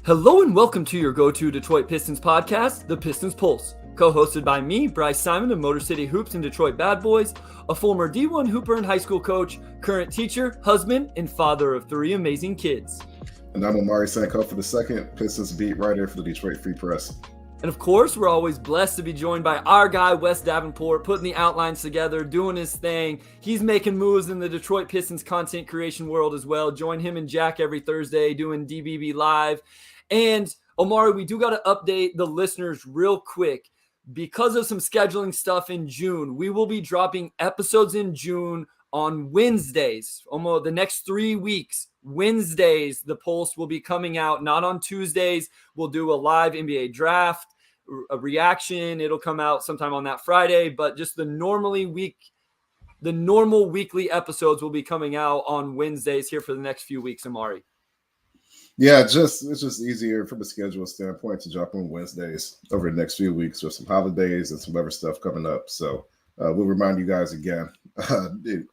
Hello and welcome to your go-to Detroit Pistons podcast, the Pistons Pulse, co-hosted by me, Bryce Simon of Motor City Hoops and Detroit Bad Boys, a former D1 Hooper and high school coach, current teacher, husband, and father of three amazing kids. And I'm Omari Sankofa II, Pistons beat writer for the Detroit Free Press. And of course, we're always blessed to be joined by our guy, Wes Davenport, putting the outlines together, doing his thing. He's making moves in the Detroit Pistons content creation world as well. Join him and Jack every Thursday doing DBB Live. And Omari, we do got to update the listeners real quick. Because of some scheduling stuff in June, we will be dropping episodes in June on Wednesdays. Almost the next 3 weeks, Wednesdays, the Pulse will be coming out, not on Tuesdays. We'll do a live NBA draft, a reaction. It'll come out sometime on that Friday, but just the normal weekly episodes will be coming out on Wednesdays here for the next few weeks, Omari. Yeah, it's just easier from a schedule standpoint to drop on Wednesdays over the next few weeks with some holidays and some other stuff coming up. So we'll remind you guys again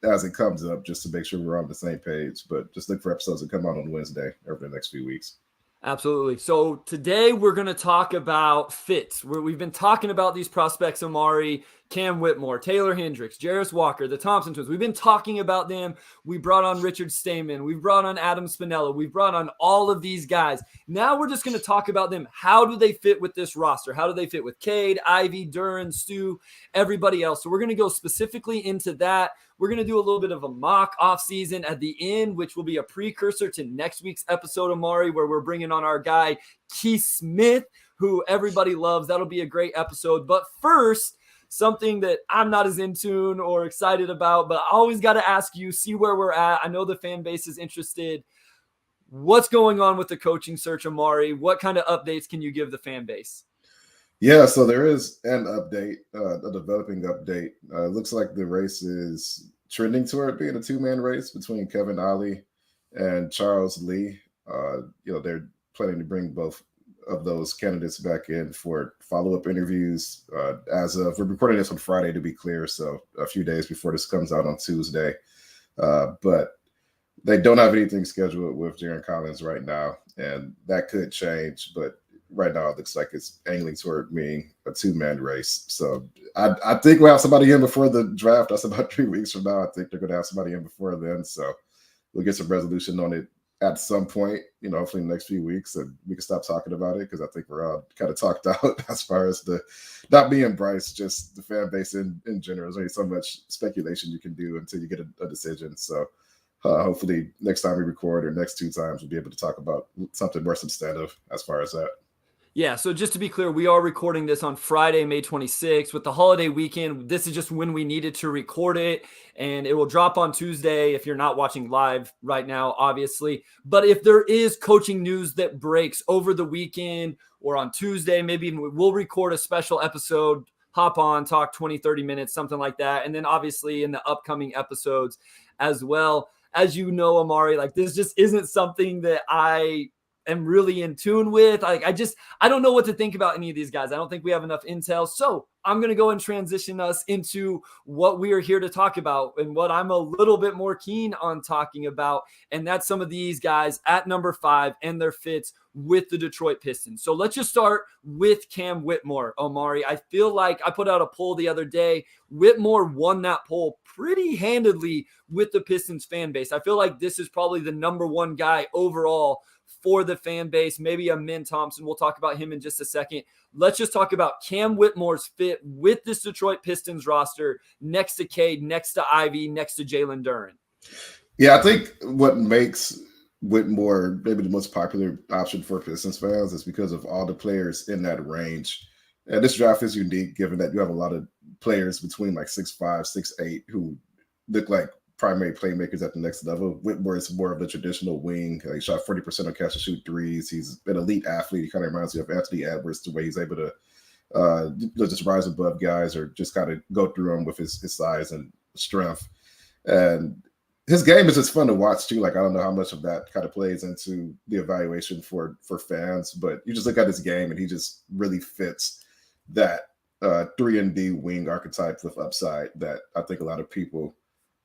as it comes up, just to make sure we're on the same page. But just look for episodes that come out on Wednesday over the next few weeks. Absolutely. So today we're going to talk about fits. We've been talking about these prospects, Omari, Cam Whitmore, Taylor Hendricks, Jarris Walker, the Thompson twins. We've been talking about them. We brought on Richard Stamen. We've brought on Adam Spinella. We've brought on all of these guys. Now we're just going to talk about them. How do they fit with this roster? How do they fit with Cade, Ivy, Duren, Stu, everybody else? So we're going to go specifically into that. We're going to do a little bit of a mock offseason at the end, which will be a precursor to next week's episode, Omari, where we're bringing on our guy, Keith Smith, who everybody loves. That'll be a great episode. But first, something that I'm not as in tune or excited about, but I always got to ask you, see where we're at. I know the fan base is interested. What's going on with the coaching search, Omari? What kind of updates can you give the fan base? Yeah, so there is an update, a developing update. It looks like the race is trending toward being a two-man race between Kevin Ollie and Charles Lee. They're planning to bring both of those candidates back in for follow-up interviews. We're recording this on Friday, to be clear, so a few days before this comes out on Tuesday. But they don't have anything scheduled with Jaron Collins right now, and that could change, but right now it looks like it's angling toward being a two-man race. So I think we'll have somebody in before the draft. That's about 3 weeks from now. I think they're going to have somebody in before then. So we'll get some resolution on it at some point, hopefully in the next few weeks, and we can stop talking about it because I think we're all kind of talked out as far as not me and Bryce, just the fan base in general. There's only so much speculation you can do until you get a decision. So hopefully next time we record or next two times, we'll be able to talk about something more substantive as far as that. Yeah, so just to be clear, we are recording this on Friday, May 26th. With the holiday weekend, this is just when we needed to record it, and it will drop on Tuesday if you're not watching live right now, obviously. But if there is coaching news that breaks over the weekend or on Tuesday, maybe we'll record a special episode, hop on, talk 20, 30 minutes, something like that. And then obviously in the upcoming episodes as well. As you know, Omari, this just isn't something that I am really in tune with. I don't know what to think about any of these guys. I don't think we have enough intel. So I'm going to go and transition us into what we are here to talk about and what I'm a little bit more keen on talking about. And that's some of these guys at number 5 and their fits with the Detroit Pistons. So let's just start with Cam Whitmore, Omari. I feel like I put out a poll the other day. Whitmore won that poll pretty handedly with the Pistons fan base. I feel like this is probably the number 1 guy overall for the fan base, maybe a Min Thompson. We'll talk about him in just a second. Let's just talk about Cam Whitmore's fit with this Detroit Pistons roster next to Cade, next to Ivy, next to Jalen Duren. Yeah, I think what makes Whitmore maybe the most popular option for Pistons fans is because of all the players in that range. And this draft is unique given that you have a lot of players between 6'5", 6'8", who look like primary playmakers at the next level. Whitmore is more of a traditional wing. He shot 40% on catch and shoot threes. He's an elite athlete. He kind of reminds me of Anthony Edwards, the way he's able to just rise above guys or just kind of go through them with his size and strength. And his game is just fun to watch too. I don't know how much of that kind of plays into the evaluation for fans, but you just look at his game and he just really fits that 3-and-D wing archetype with upside that I think a lot of people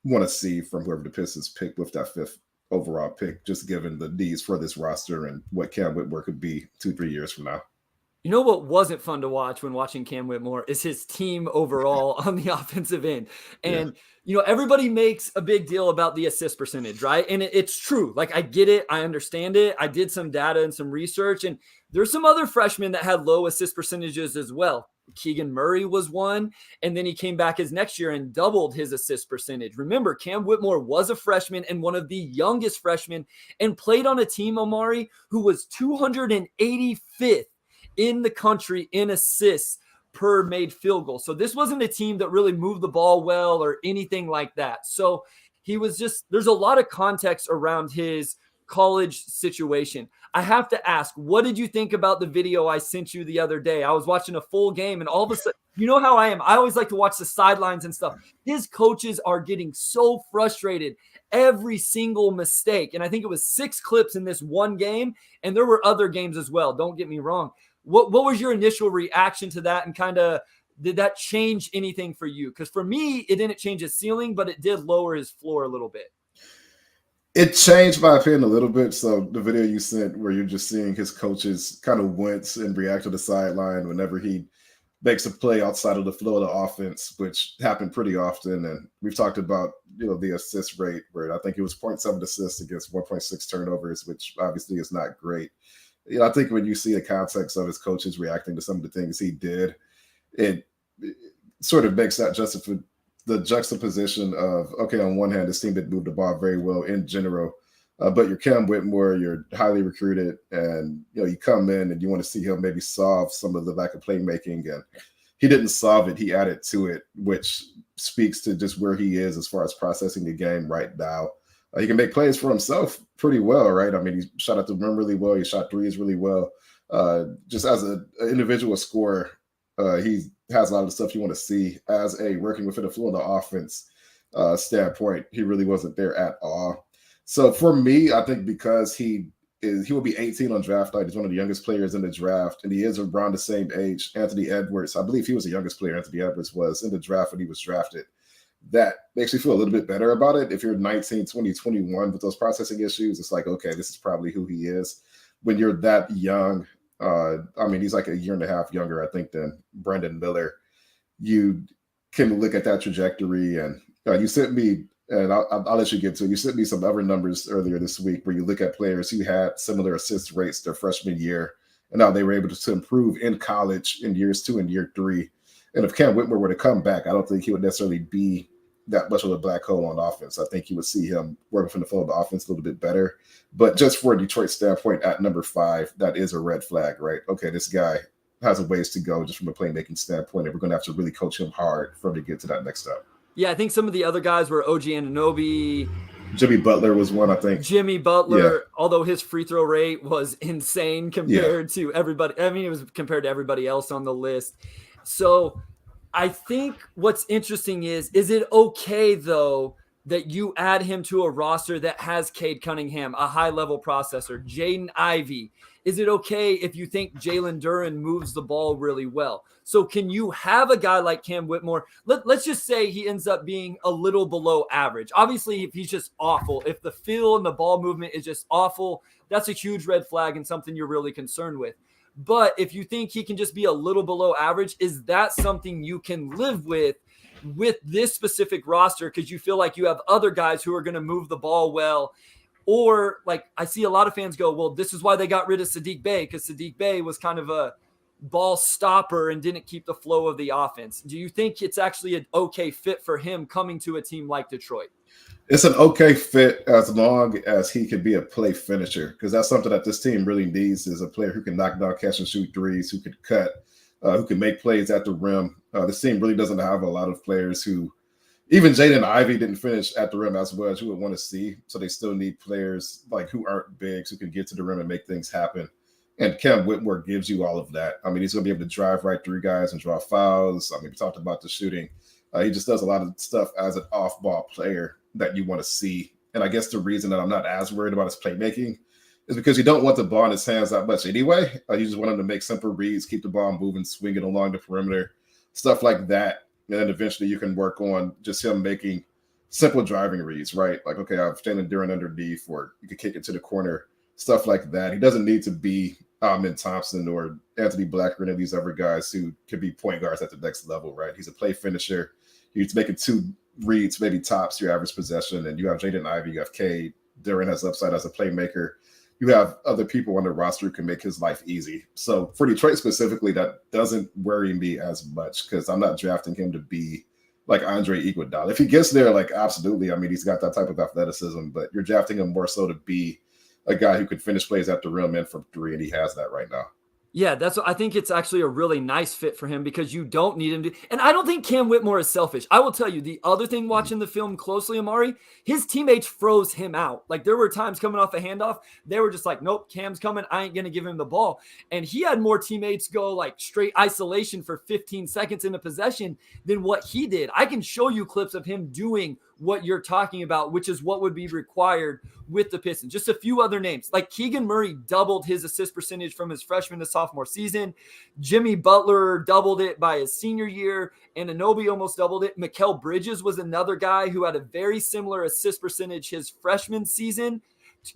want to see from whoever the Pistons pick with that 5th overall pick, just given the needs for this roster and what Cam Whitmore could be 2-3 years from now. You know what wasn't fun to watch when watching Cam Whitmore is his team overall on the offensive end. Yeah. And, everybody makes a big deal about the assist percentage, right? And it's true. Like, I get it. I understand it. I did some data and some research, and there's some other freshmen that had low assist percentages as well. Keegan Murray was one, and then he came back his next year and doubled his assist percentage. Remember, Cam Whitmore was a freshman and one of the youngest freshmen and played on a team, Omari, who was 285th in the country in assists per made field goal. So this wasn't a team that really moved the ball well or anything like that. So he was there's a lot of context around his college situation. I have to ask, what did you think about the video I sent you the other day? I was watching a full game, and all of a sudden, you know how I am. I always like to watch the sidelines and stuff. His coaches are getting so frustrated every single mistake. And I think it was 6 clips in this one game, and there were other games as well. Don't get me wrong. What was your initial reaction to that, and kind of did that change anything for you? Because for me, it didn't change his ceiling, but it did lower his floor a little bit. It changed my opinion a little bit. So the video you sent where you're just seeing his coaches kind of wince and react to the sideline whenever he makes a play outside of the flow of the offense, which happened pretty often. And we've talked about, the assist rate, where I think it was 0.7 assists against 1.6 turnovers, which obviously is not great. I think when you see the context of his coaches reacting to some of the things he did, it sort of makes that the juxtaposition of, okay, on one hand, this team did move the ball very well in general, but you're Cam Whitmore, you're highly recruited, and you come in and you want to see him maybe solve some of the lack of playmaking, and he didn't solve it. He added to it, which speaks to just where he is as far as processing the game right now. He can make plays for himself pretty well, right? I mean, he shot at the rim really well. He shot threes really well. Just as an individual scorer, he has a lot of the stuff you want to see. As a working within the flow of the offense standpoint, he really wasn't there at all. So for me, I think because he will be 18 on draft night. He's one of the youngest players in the draft, and he is around the same age. Anthony Edwards, I believe he was the youngest player Anthony Edwards was in the draft when he was drafted. That makes me feel a little bit better about it. If you're 19, 20, 21 with those processing issues, it's like, okay, this is probably who he is. When you're that young, he's like a year and a half younger, I think, than Brandon Miller. You can look at that trajectory, and you sent me, and I'll let you get to it. You sent me some other numbers earlier this week where you look at players who had similar assist rates their freshman year, and now they were able to improve in college in years 2 and year 3. And if Cam Whitmore were to come back, I don't think he would necessarily be that much of a black hole on offense. I think you would see him working from the flow of the offense a little bit better. But just for a Detroit standpoint, at number 5, that is a red flag, right? Okay, this guy has a ways to go just from a playmaking standpoint, and we're going to have to really coach him hard for him to get to that next step. Yeah, I think some of the other guys were OG Anunoby. Jimmy Butler was one, I think. Jimmy Butler, although his free throw rate was insane compared to everybody. I mean, it was compared to everybody else on the list. So I think what's interesting is it okay, though, that you add him to a roster that has Cade Cunningham, a high-level processor, Jaden Ivey? Is it okay if you think Jalen Duren moves the ball really well? So can you have a guy like Cam Whitmore? Let's just say he ends up being a little below average. Obviously, if he's just awful, if the feel and the ball movement is just awful, that's a huge red flag and something you're really concerned with. But if you think he can just be a little below average, is that something you can live with this specific roster because you feel like you have other guys who are going to move the ball well? Or like I see a lot of fans go, well, this is why they got rid of Saddiq Bey, because Saddiq Bey was kind of a ball stopper and didn't keep the flow of the offense. Do you think it's actually an okay fit for him coming to a team like Detroit? It's an okay fit as long as he can be a play finisher, because that's something that this team really needs, is a player who can knock down, catch and shoot threes, who can cut, who can make plays at the rim. This team really doesn't have a lot of players who, even Jaden Ivey didn't finish at the rim as well as you would want to see. So they still need players like who aren't bigs, who can get to the rim and make things happen. And Cam Whitmore gives you all of that. I mean, he's going to be able to drive right through guys and draw fouls. I mean, we talked about the shooting. He just does a lot of stuff as an off-ball player that you want to see. And I guess the reason that I'm not as worried about his playmaking is because you don't want the ball in his hands that much anyway. You just want him to make simple reads, keep the ball moving, swing it along the perimeter, stuff like that. And then eventually you can work on just him making simple driving reads, right? Like, okay, I'm standing during underneath, or you could kick it to the corner, stuff like that. He doesn't need to be Amin Thompson or Anthony Black or any of these other guys who could be point guards at the next level, right? He's a play finisher. He's making 2 reads, maybe tops your average possession, and you have Jaden Ivey, you have Cade. Duran has upside as a playmaker. You have other people on the roster who can make his life easy. So for Detroit specifically, that doesn't worry me as much because I'm not drafting him to be like Andre Iguodala. If he gets there, like absolutely. I mean, he's got that type of athleticism, but you're drafting him more so to be a guy who can finish plays at the rim and from 3, and he has that right now. Yeah, I think it's actually a really nice fit for him because you don't need him to. And I don't think Cam Whitmore is selfish. I will tell you the other thing watching the film closely, Omari, his teammates froze him out. Like there were times coming off a handoff, they were just like, nope, Cam's coming. I ain't going to give him the ball. And he had more teammates go like straight isolation for 15 seconds in a possession than what he did. I can show you clips of him doing what you're talking about, which is what would be required with the Pistons. Just a few other names. Like Keegan Murray doubled his assist percentage from his freshman to sophomore season. Jimmy Butler doubled it by his senior year. And Anunoby almost doubled it. Mikal Bridges was another guy who had a very similar assist percentage his freshman season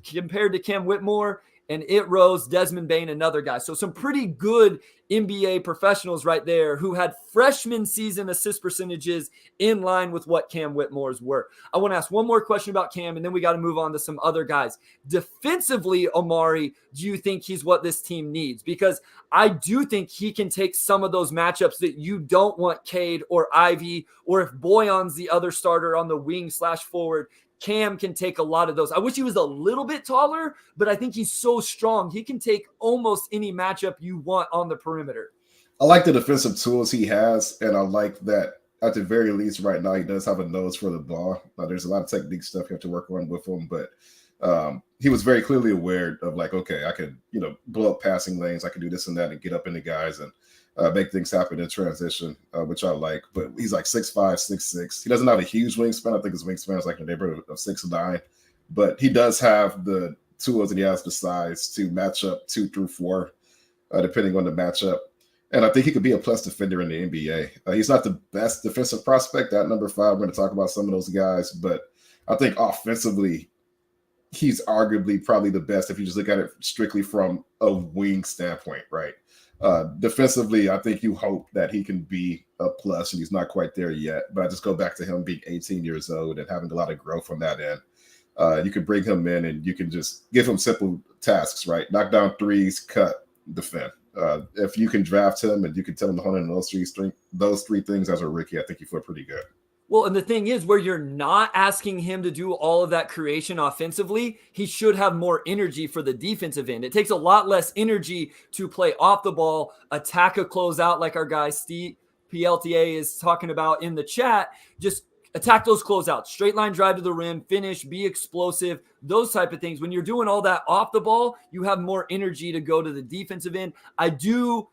compared to Cam Whitmore. And it rose. Desmond Bane, another guy. So some pretty good NBA professionals right there who had freshman season assist percentages in line with what Cam Whitmore's were. I want to ask one more question about Cam, and then we got to move on to some other guys. Defensively, Omari, do you think he's what this team needs? Because I do think he can take some of those matchups that you don't want Cade or Ivy, or if Boyan's the other starter on the wing/forward, Cam can take a lot of those. I wish he was a little bit taller, but I think he's so strong. He can take almost any matchup you want on the perimeter. I like the defensive tools he has, and I like that at the very least right now he does have a nose for the ball. There's a lot of technique stuff you have to work on with him, but he was very clearly aware of like, okay, I could, blow up passing lanes. I can do this and that and get up into guys and make things happen in transition, which I like. But he's like 6'5", 6'6". He doesn't have a huge wingspan. I think his wingspan is like in the neighborhood of 6'9". But he does have the tools and he has the size to match up 2 through 4, depending on the matchup. And I think he could be a plus defender in the NBA. He's not the best defensive prospect at number 5. We're going to talk about some of those guys. But I think offensively, he's arguably probably the best if you just look at it strictly from a wing standpoint, right? Defensively, I think you hope that he can be a plus, and he's not quite there yet. But I just go back to him being 18 years old and having a lot of growth from that end. You can bring him in and you can just give him simple tasks, right? Knock down threes, cut, defend. If you can draft him and you can tell him to hone in on those three things as a rookie, I think you feel pretty good. Well, and the thing is, where you're not asking him to do all of that creation offensively, he should have more energy for the defensive end. It takes a lot less energy to play off the ball, attack a closeout like our guy Steve PLTA is talking about in the chat. Just attack those closeouts, straight line drive to the rim, finish, be explosive, those type of things. When you're doing all that off the ball, you have more energy to go to the defensive end.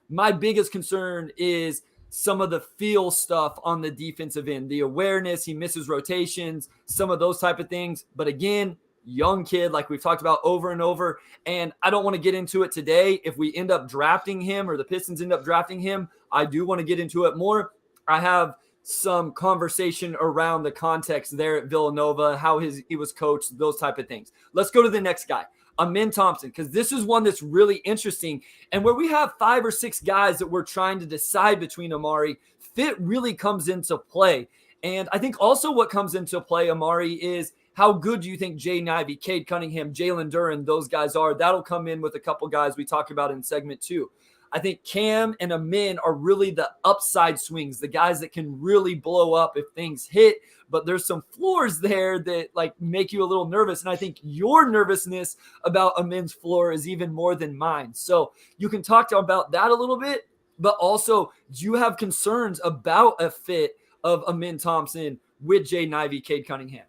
My biggest concern is some of the feel stuff on the defensive end, the awareness, he misses rotations, some of those type of things. But again, young kid, like we've talked about over and over. And I don't want to get into it today. If we end up drafting him or the Pistons end up drafting him, I do want to get into it more. I have some conversation around the context there at Villanova, how he was coached, those type of things. Let's go to the next guy. Amin Thompson, because this is one that's really interesting. And where we have 5 or 6 guys that we're trying to decide between, Omari, fit really comes into play. And I think also what comes into play, Omari, is how good do you think Jaden Ivey, Cade Cunningham, Jalen Duren, those guys are? That'll come in with a couple guys we talk about in segment 2. I think Cam and Amin are really the upside swings, the guys that can really blow up if things hit. But there's some floors there that like make you a little nervous. And I think your nervousness about Amin's floor is even more than mine. So you can talk about that a little bit, but also do you have concerns about a fit of Amin Thompson with Jaden Ivey, Cade Cunningham?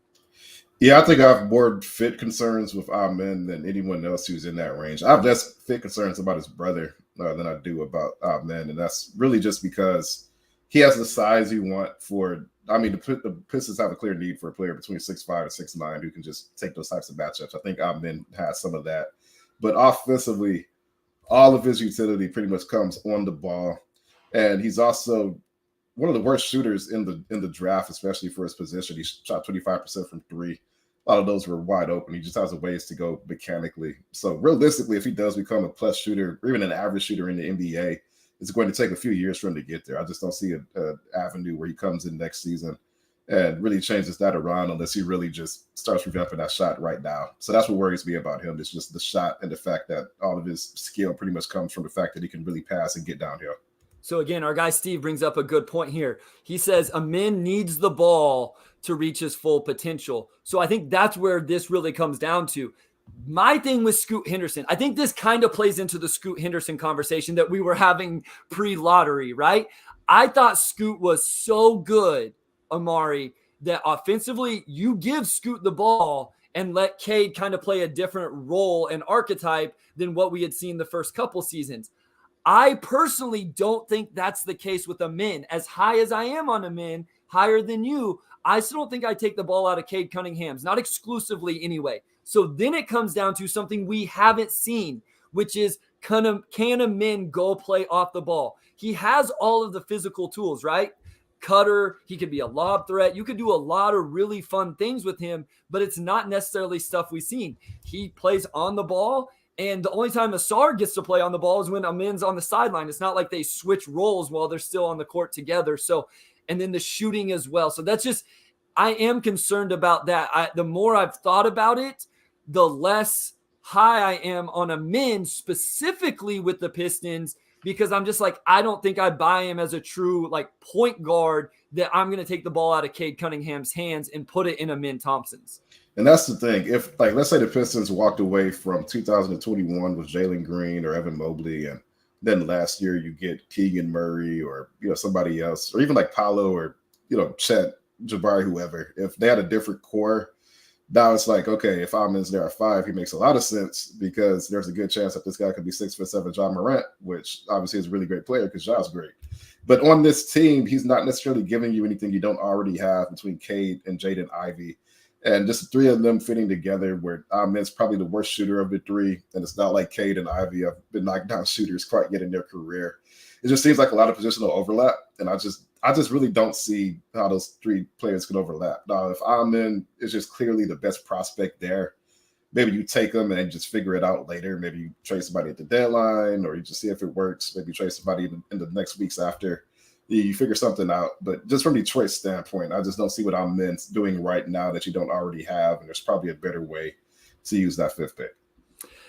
Yeah, I think I have more fit concerns with Amin than anyone else who's in that range. I have less fit concerns about his brother than I do about Amin. And that's really just because he has the size you want for – the Pistons have a clear need for a player between 6'5" and 6'9" who can just take those types of matchups. I think Amin has some of that. But offensively, all of his utility pretty much comes on the ball. And he's also one of the worst shooters in the draft, especially for his position. He shot 25% from three. A lot of those were wide open. He just has a ways to go mechanically. So realistically, if he does become a plus shooter, or even an average shooter in the NBA, it's going to take a few years for him to get there. I just don't see an avenue where he comes in next season and really changes that around unless he really just starts revamping that shot right now. So that's what worries me about him. It's just the shot and the fact that all of his skill pretty much comes from the fact that he can really pass and get downhill. So again, our guy Steve brings up a good point here. He says Amin needs the ball to reach his full potential. So I think that's where this really comes down to. My thing with Scoot Henderson, I think this kind of plays into the Scoot Henderson conversation that we were having pre-lottery, right? I thought Scoot was so good, Omari, that offensively you give Scoot the ball and let Cade kind of play a different role and archetype than what we had seen the first couple seasons. I personally don't think that's the case with Amin. As high as I am on Amin, higher than you, I still don't think I take the ball out of Cade Cunningham's, not exclusively anyway. So then it comes down to something we haven't seen, which is can Amin go play off the ball? He has all of the physical tools, right? Cutter, he could be a lob threat. You could do a lot of really fun things with him, but it's not necessarily stuff we've seen. He plays on the ball. And the only time Ausar gets to play on the ball is when Amin's on the sideline. It's not like they switch roles while they're still on the court together. So, and then the shooting as well. So that's just, I am concerned about that. The more I've thought about it, the less high I am on Amin specifically with the Pistons, because I'm just like, I don't think I buy him as a true like point guard that I'm going to take the ball out of Cade Cunningham's hands and put it in Amin Thompson's. And that's the thing. If, like, let's say the Pistons walked away from 2021 with Jalen Green or Evan Mobley, and then last year you get Keegan Murray or, somebody else, or even like Paolo or, Chet, Jabari, whoever. If they had a different core, now it's like, okay, if Amin's there at 5, he makes a lot of sense because there's a good chance that this guy could be 6'7" Ja Morant, which obviously is a really great player because Ja's great. But on this team, he's not necessarily giving you anything you don't already have between Cade and Jaden Ivey. And just the three of them fitting together where Amin's probably the worst shooter of the three. And it's not like Cade and Ivy have been knocked down shooters quite yet in their career. It just seems like a lot of positional overlap. And I just really don't see how those three players could overlap. Now, if Amin is just clearly the best prospect there, maybe you take them and just figure it out later. Maybe you trade somebody at the deadline, or you just see if it works. Maybe you trade somebody in the next weeks after. You figure something out. But just from Detroit's standpoint, I just don't see what Amin's doing right now that you don't already have. And there's probably a better way to use that 5th pick.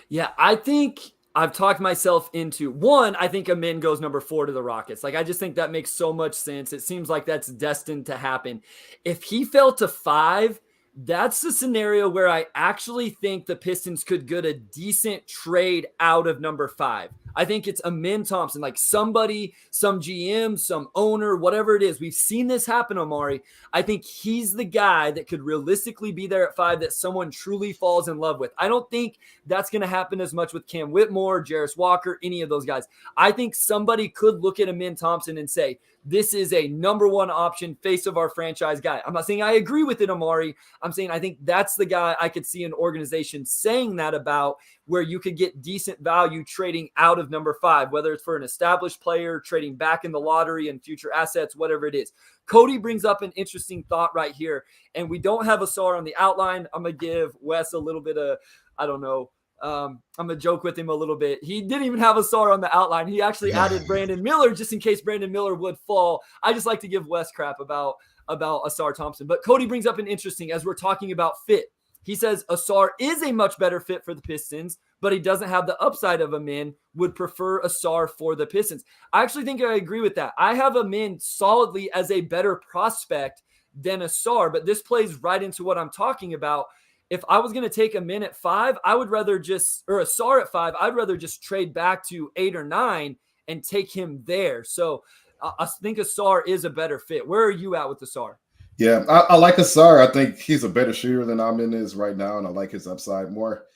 Yeah, I think I've talked myself into one. I think Amin goes number 4 to the Rockets. Like, I just think that makes so much sense. It seems like that's destined to happen. If he fell to 5, that's the scenario where I actually think the Pistons could get a decent trade out of number 5. I think it's Amin Thompson, like somebody, some GM, some owner, whatever it is. We've seen this happen, Omari. I think he's the guy that could realistically be there at 5 that someone truly falls in love with. I don't think that's going to happen as much with Cam Whitmore, Jarris Walker, any of those guys. I think somebody could look at Amin Thompson and say, this is a number 1 option, face of our franchise guy. I'm not saying I agree with it, Omari. I'm saying I think that's the guy I could see an organization saying that about, where you could get decent value trading out of number 5, whether it's for an established player, trading back in the lottery and future assets, whatever it is. Cody brings up an interesting thought right here, and we don't have Ausar on the outline. I'm going to give Wes a little bit of, I don't know, I'm going to joke with him a little bit. He didn't even have Ausar on the outline. He actually added Brandon Miller just in case Brandon Miller would fall. I just like to give Wes crap about Ausar Thompson. But Cody brings up an interesting, as we're talking about fit. He says Ausar is a much better fit for the Pistons, but he doesn't have the upside of Amin, would prefer Ausar for the Pistons. I actually think I agree with that. I have Amin solidly as a better prospect than Ausar, but this plays right into what I'm talking about. If I was going to take Amin at 5, I would rather or Ausar at 5, I'd rather just trade back to 8 or 9 and take him there. So I think Ausar is a better fit. Where are you at with Ausar? Yeah, I like Ausar. I think he's a better shooter than Amin is right now, and I like his upside more.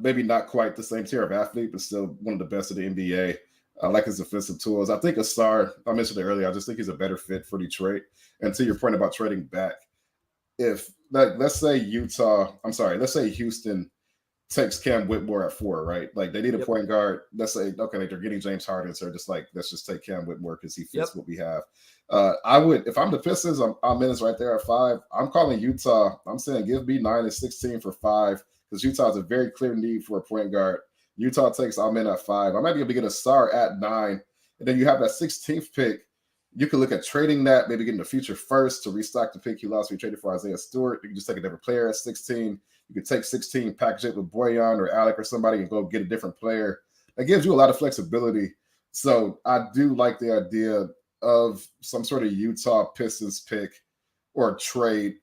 Maybe not quite the same tier of athlete, but still one of the best of the NBA. I like his offensive tools. I think Ausar, I mentioned it earlier, I just think he's a better fit for Detroit. And to your point about trading back, if let's say Houston takes Cam Whitmore at 4, right? Like they need a Yep. point guard. Let's say, okay, they're getting James Harden, so just like let's just take Cam Whitmore because he fits Yep. what we have. I would, if I'm the Pistons, I'm minutes right there at 5. I'm calling Utah. I'm saying give me 9 and 16 for 5 because Utah has a very clear need for a point guard. Utah takes Amen at 5. I might be able to get a star at 9, and then you have that 16th pick. You could look at trading that, maybe getting the future first to restock the pick you lost. We traded for Isaiah Stewart. You can just take a different player at 16. You could take 16, package it with Boyan or Alec or somebody and go get a different player. That gives you a lot of flexibility. So I do like the idea of some sort of Utah Pistons pick or trade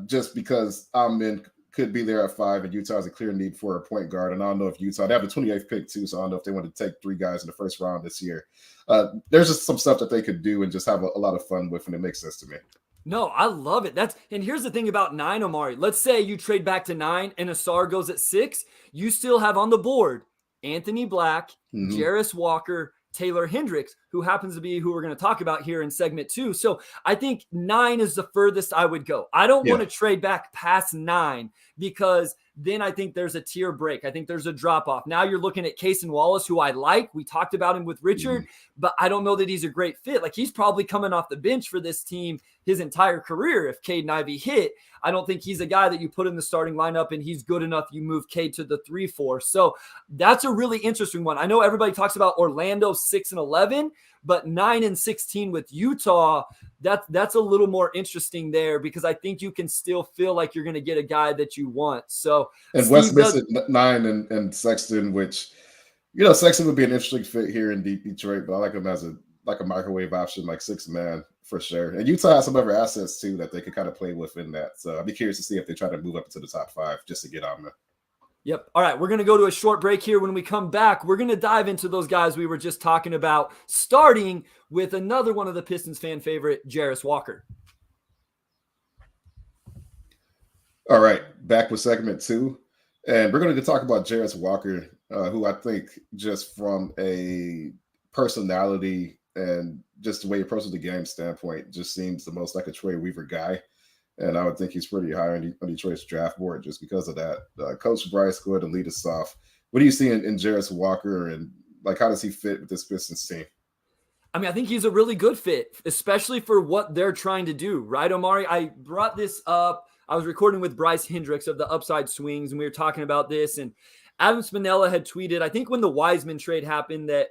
just because Amen could be there at 5 and Utah has a clear need for a point guard. And I don't know if Utah, they have the 28th pick too, so I don't know if they want to take 3 guys in the first round this year. There's just some stuff that they could do and just have a lot of fun with, and it makes sense to me. No, I love it. And here's the thing about 9, Omari. Let's say you trade back to 9 and Asar goes at 6. You still have on the board Anthony Black, Jarris Walker, Taylor Hendricks, who happens to be who we're going to talk about here in segment 2. So I think 9 is the furthest I would go. I don't want to trade back past 9 because then I think there's a tier break. I think there's a drop off. Now you're looking at Cason Wallace, who I like. We talked about him with Richard, but I don't know that he's a great fit. Like he's probably coming off the bench for this team his entire career. If Caden Ivey hit, I don't think he's a guy that you put in the starting lineup and he's good enough. You move Cade to the 3-4. So that's a really interesting one. I know everybody talks about Orlando 6 and 11, but 9 and 16 with Utah, that's a little more interesting there because I think you can still feel like you're going to get a guy that you want. So and Wes missing 9 and Sexton, which Sexton would be an interesting fit here in Detroit, but I like him as a microwave option, like 6 man for sure. And Utah has some other assets too that they could kind of play with in that. So I'd be curious to see if they try to move up into the top 5 just to get on there. Yep. All right. We're going to go to a short break here. When we come back, we're going to dive into those guys we were just talking about, starting with another one of the Pistons fan favorite, Jarris Walker. All right. Back with segment 2. And we're going to talk about Jarris Walker, who I think just from a personality and just the way he approaches the game standpoint just seems the most like a Troy Weaver guy. And I would think he's pretty high on Detroit's draft board just because of that. Coach Bryce, go ahead and lead us off. What do you see in Jarris Walker, and like how does he fit with this Pistons team? I mean, I think he's a really good fit, especially for what they're trying to do, right, Omari? I brought this up. I was recording with Bryce Hendricks of the Upside Swings, and we were talking about this. And Adam Spinella had tweeted, I think when the Wiseman trade happened, that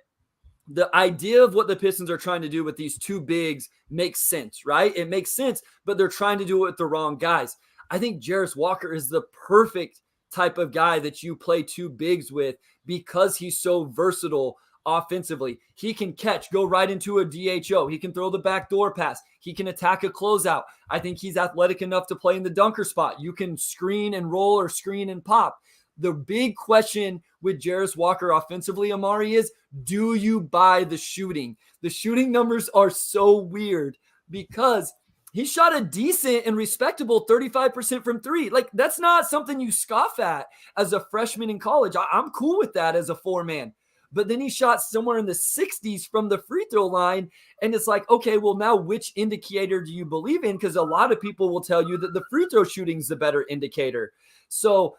the idea of what the Pistons are trying to do with these 2 bigs makes sense, right? It makes sense, but they're trying to do it with the wrong guys. I think Jarris Walker is the perfect type of guy that you play 2 bigs with because he's so versatile offensively. He can catch, go right into a DHO. He can throw the backdoor pass. He can attack a closeout. I think he's athletic enough to play in the dunker spot. You can screen and roll or screen and pop. The big question with Jarris Walker offensively, Omari, is do you buy the shooting? The shooting numbers are so weird because he shot a decent and respectable 35% from 3. Like, that's not something you scoff at as a freshman in college. I'm cool with that as a 4-man. But then he shot somewhere in the 60s from the free throw line. And it's like, okay, well, now which indicator do you believe in? Because a lot of people will tell you that the free throw shooting is the better indicator. So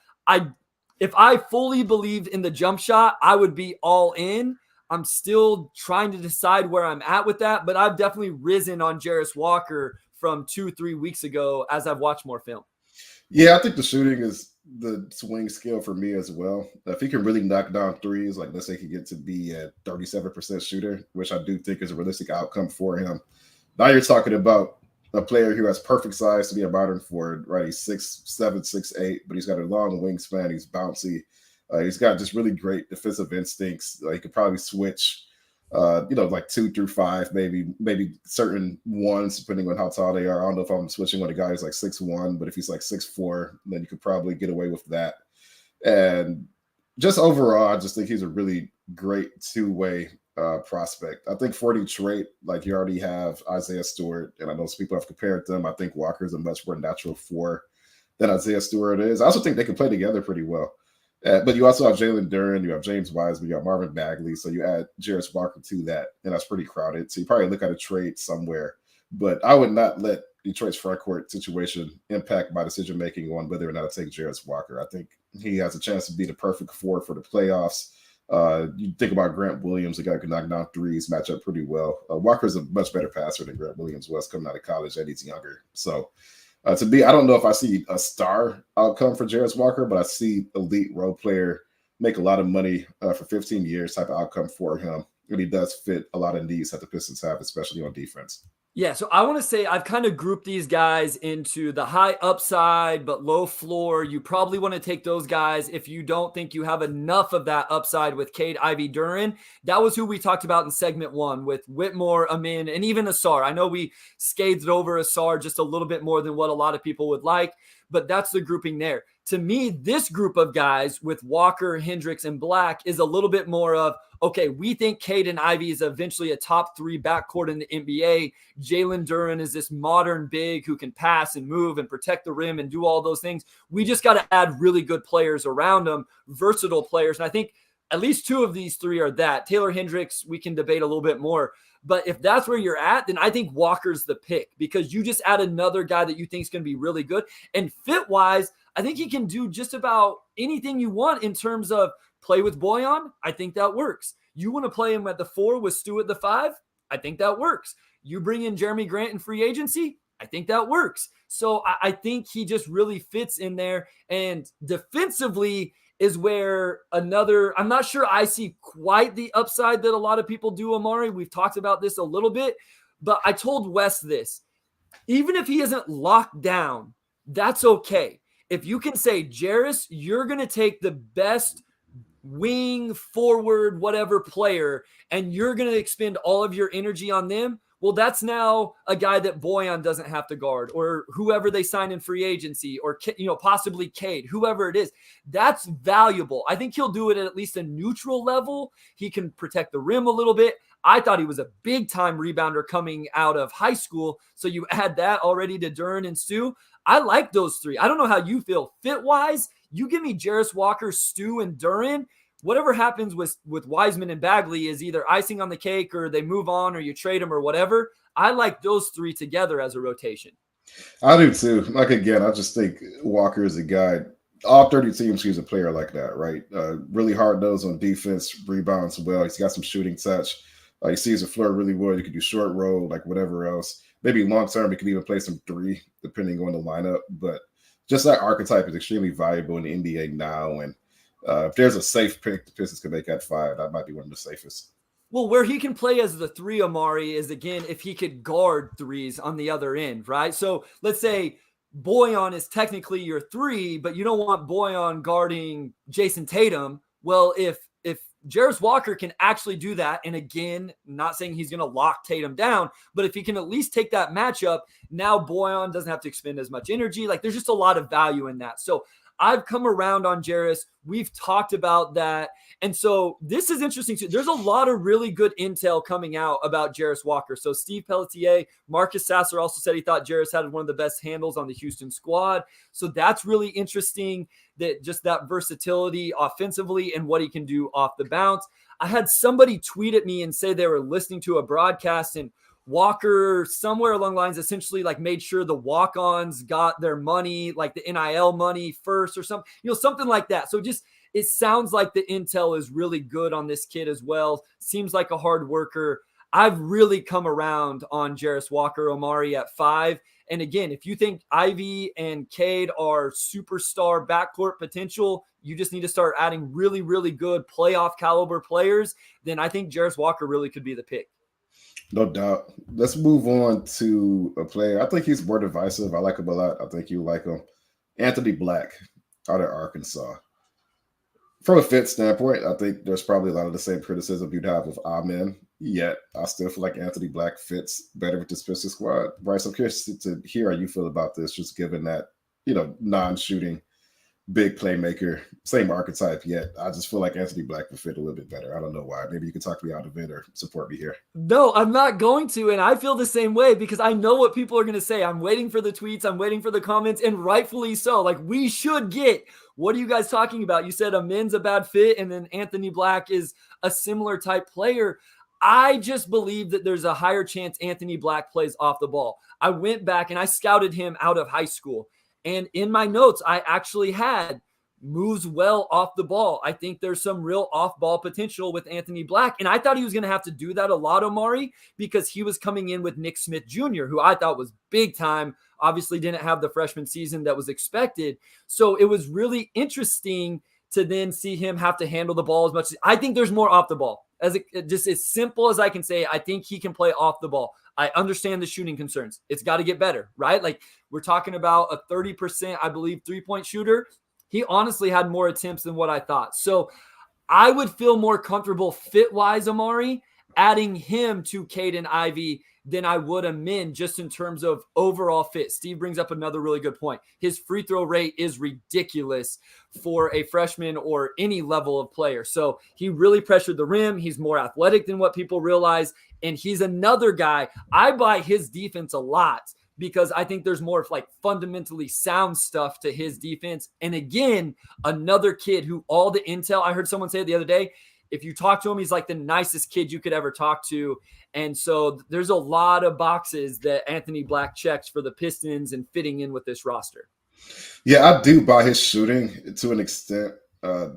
if I fully believed in the jump shot, I would be all in. I'm still trying to decide where I'm at with that, but I've definitely risen on Jarris Walker from 2-3 weeks ago as I've watched more film. Yeah, I think the shooting is the swing skill for me as well. If he can really knock down threes, like let's say he get to be a 37% shooter, which I do think is a realistic outcome for him. Now you're talking about a player who has perfect size to be a modern forward, right? He's 6'7", 6'8", but he's got a long wingspan. He's bouncy. He's got just really great defensive instincts. He could probably switch, like 2 through 5, maybe certain ones, depending on how tall they are. I don't know if I'm switching with a guy who's like 6'1", but if he's like 6'4", then you could probably get away with that. And just overall, I just think he's a really great 2-way prospect. I think for Detroit, like you already have Isaiah Stewart, and I know some people have compared them. I think Walker is a much more natural 4 than Isaiah Stewart is. I also think they can play together pretty well. But you also have Jalen Duren, you have James Wiseman, you have Marvin Bagley. So you add Jarris Walker to that, and that's pretty crowded. So you probably look at a trade somewhere. But I would not let Detroit's front court situation impact my decision making on whether or not to take Jarris Walker. I think he has a chance to be the perfect four for the playoffs. You think about Grant Williams, a guy who can knock down threes, match up pretty well. Walker's a much better passer than Grant Williams was coming out of college, and he's younger. So to me, I don't know if I see a star outcome for Jarris Walker, but I see elite role player, make a lot of money for 15 years type of outcome for him. And he does fit a lot of needs that the Pistons have, especially on defense. Yeah, so I want to say I've kind of grouped these guys into the high upside but low floor. You probably want to take those guys if you don't think you have enough of that upside with Cade, Ivy, Duren. That was who we talked about in segment 1 with Whitmore, Amin, and even Asar. I know we scathed over Asar just a little bit more than what a lot of people would like, but that's the grouping there. To me, this group of guys with Walker, Hendricks, and Black is a little bit more of, okay, we think Cade and Ivy is eventually a top 3 backcourt in the NBA. Jalen Duren is this modern big who can pass and move and protect the rim and do all those things. We just got to add really good players around them, versatile players. And I think at least 2 of these 3 are that. Taylor Hendricks, we can debate a little bit more. But if that's where you're at, then I think Walker's the pick because you just add another guy that you think is going to be really good. And fit-wise, I think he can do just about anything you want in terms of play with Bojan. I think that works. You want to play him at the 4 with Stu at the 5? I think that works. You bring in Jeremy Grant in free agency? I think that works. So I think he just really fits in there. And defensively is where another, I'm not sure I see quite the upside that a lot of people do, Omari. We've talked about this a little bit, but I told Wes this. Even if he isn't locked down, that's okay. If you can say, Jarris, you're going to take the best wing, forward, whatever player, and you're going to expend all of your energy on them, well, that's now a guy that Bojan doesn't have to guard, or whoever they sign in free agency, or possibly Cade, whoever it is. That's valuable. I think he'll do it at least a neutral level. He can protect the rim a little bit. I thought he was a big-time rebounder coming out of high school, so you add that already to Duren and Stu. I like those 3. I don't know how you feel. Fit-wise, you give me Jarris Walker, Stu, and Duren. Whatever happens with Wiseman and Bagley is either icing on the cake or they move on or you trade them or whatever. I like those 3 together as a rotation. I do too. Like, again, I just think Walker is a guy. All 30 teams use a player like that, right? Really hard-nosed on defense, rebounds well. He's got some shooting touch. He sees the floor really well. You can do short roll, like whatever else. Maybe long-term, he can even play some 3, depending on the lineup. But just that archetype is extremely valuable in the NBA now. And if there's a safe pick the Pistons can make at 5, that might be one of the safest. Well, where he can play as the 3, Omari, is, again, if he could guard threes on the other end, right? So let's say Bojan is technically your 3, but you don't want Bojan guarding Jason Tatum. Well, if Jarris Walker can actually do that, and again, not saying he's going to lock Tatum down, but if he can at least take that matchup, now Bojan doesn't have to expend as much energy. Like, there's just a lot of value in that. So I've come around on Jarris. We've talked about that. And so this is interesting too. There's a lot of really good intel coming out about Jarris Walker. So Steve Pelletier, Marcus Sasser also said he thought Jarris had one of the best handles on the Houston squad. So that's really interesting, that just that versatility offensively and what he can do off the bounce. I had somebody tweet at me and say they were listening to a broadcast and Walker somewhere along the lines essentially like made sure the walk-ons got their money, like the NIL money first or something, something like that. So just, it sounds like the intel is really good on this kid as well. Seems like a hard worker. I've really come around on Jarris Walker, Omari at 5. And again, if you think Ivy and Cade are superstar backcourt potential, you just need to start adding really, really good playoff caliber players, then I think Jarris Walker really could be the pick. No doubt. Let's move on to a player. I think he's more divisive. I like him a lot. I think you like him. Anthony Black out of Arkansas. From a fit standpoint, I think there's probably a lot of the same criticism you'd have with Amen. Yet, I still feel like Anthony Black fits better with this Pistons squad. Bryce, I'm curious to hear how you feel about this, just given that, non-shooting big playmaker, same archetype, yet I just feel like Anthony Black would fit a little bit better. I don't know why. Maybe you can talk me out of it or support me here. No, I'm not going to. And I feel the same way because I know what people are going to say. I'm waiting for the tweets. I'm waiting for the comments, and rightfully so. Like, we should get, what are you guys talking about? You said Amin's a bad fit and then Anthony Black is a similar type player. I just believe that there's a higher chance Anthony Black plays off the ball. I went back and I scouted him out of high school. And in my notes, I actually had moves well off the ball. I think there's some real off ball potential with Anthony Black. And I thought he was going to have to do that a lot, Omari, because he was coming in with Nick Smith Jr., who I thought was big time. Obviously didn't have the freshman season that was expected. So it was really interesting to then see him have to handle the ball as much as I think there's more off the ball. Just as simple as I can say, I think he can play off the ball. I understand the shooting concerns. It's got to get better, right? Like we're talking about a 30%, I believe, 3-point shooter. He honestly had more attempts than what I thought. So I would feel more comfortable fit-wise, Omari, adding him to Caden Ivey than I would Amin just in terms of overall fit. Steve brings up another really good point. His free throw rate is ridiculous for a freshman or any level of player. So he really pressured the rim. He's more athletic than what people realize. And he's another guy. I buy his defense a lot because I think there's more of like fundamentally sound stuff to his defense. And again, another kid who all the intel, I heard someone say it the other day, if you talk to him, he's like the nicest kid you could ever talk to. And so there's a lot of boxes that Anthony Black checks for the Pistons and fitting in with this roster. Yeah, I do buy his shooting to an extent,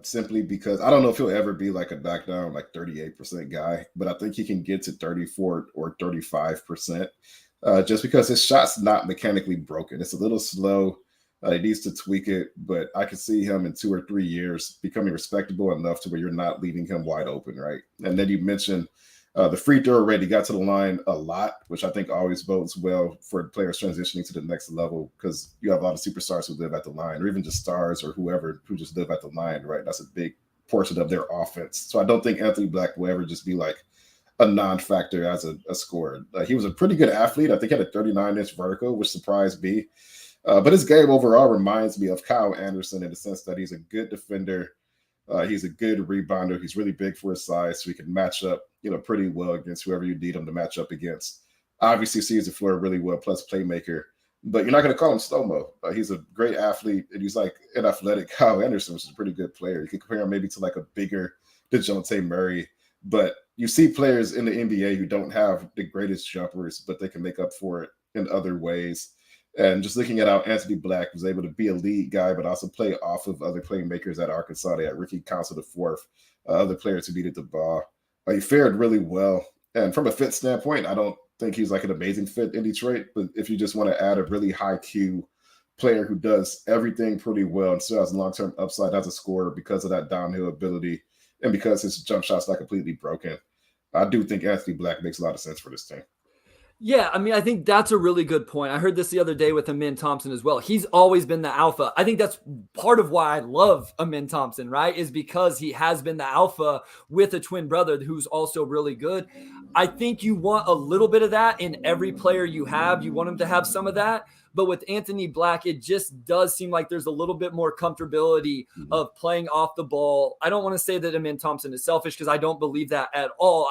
simply because I don't know if he'll ever be like a back down, like 38% guy, but I think he can get to 34 or 35%, just because his shot's not mechanically broken. It's a little slow. He needs to tweak it, but I can see him in 2 or 3 years becoming respectable enough to where you're not leaving him wide open, right? And then you mentioned the free throw rate. He got to the line a lot, which I think always bodes well for players transitioning to the next level because you have a lot of superstars who live at the line, or even just stars or whoever who just live at the line, right? That's a big portion of their offense. So I don't think Anthony Black will ever just be like a non-factor as a scorer. He was a pretty good athlete. I think he had a 39-inch vertical, which surprised me. But his game overall reminds me of Kyle Anderson in the sense that he's a good defender. He's a good rebounder. He's really big for his size, so he can match up, pretty well against whoever you need him to match up against. Obviously, sees the floor really well, plus playmaker. But you're not going to call him slow-mo. He's a great athlete, and he's like an athletic Kyle Anderson, which is a pretty good player. You can compare him maybe to like a bigger DeJounte Murray. But you see players in the NBA who don't have the greatest jumpers, but they can make up for it in other ways. And just looking at how Anthony Black was able to be a lead guy, but also play off of other playmakers at Arkansas. They had Ricky Council IV, other players who needed the ball. He fared really well. And from a fit standpoint, I don't think he's like an amazing fit in Detroit. But if you just want to add a really high Q player who does everything pretty well and still has long-term upside as a scorer because of that downhill ability and because his jump shot's not completely broken, I do think Anthony Black makes a lot of sense for this team. Yeah, I mean, I think that's a really good point. I heard this the other day with Amin Thompson as well. He's always been the alpha. I think that's part of why I love Amin Thompson, right? Is because he has been the alpha with a twin brother who's also really good. I think you want a little bit of that in every player you have. You want him to have some of that. But with Anthony Black, it just does seem like there's a little bit more comfortability of playing off the ball. I don't want to say that Amin Thompson is selfish because I don't believe that at all.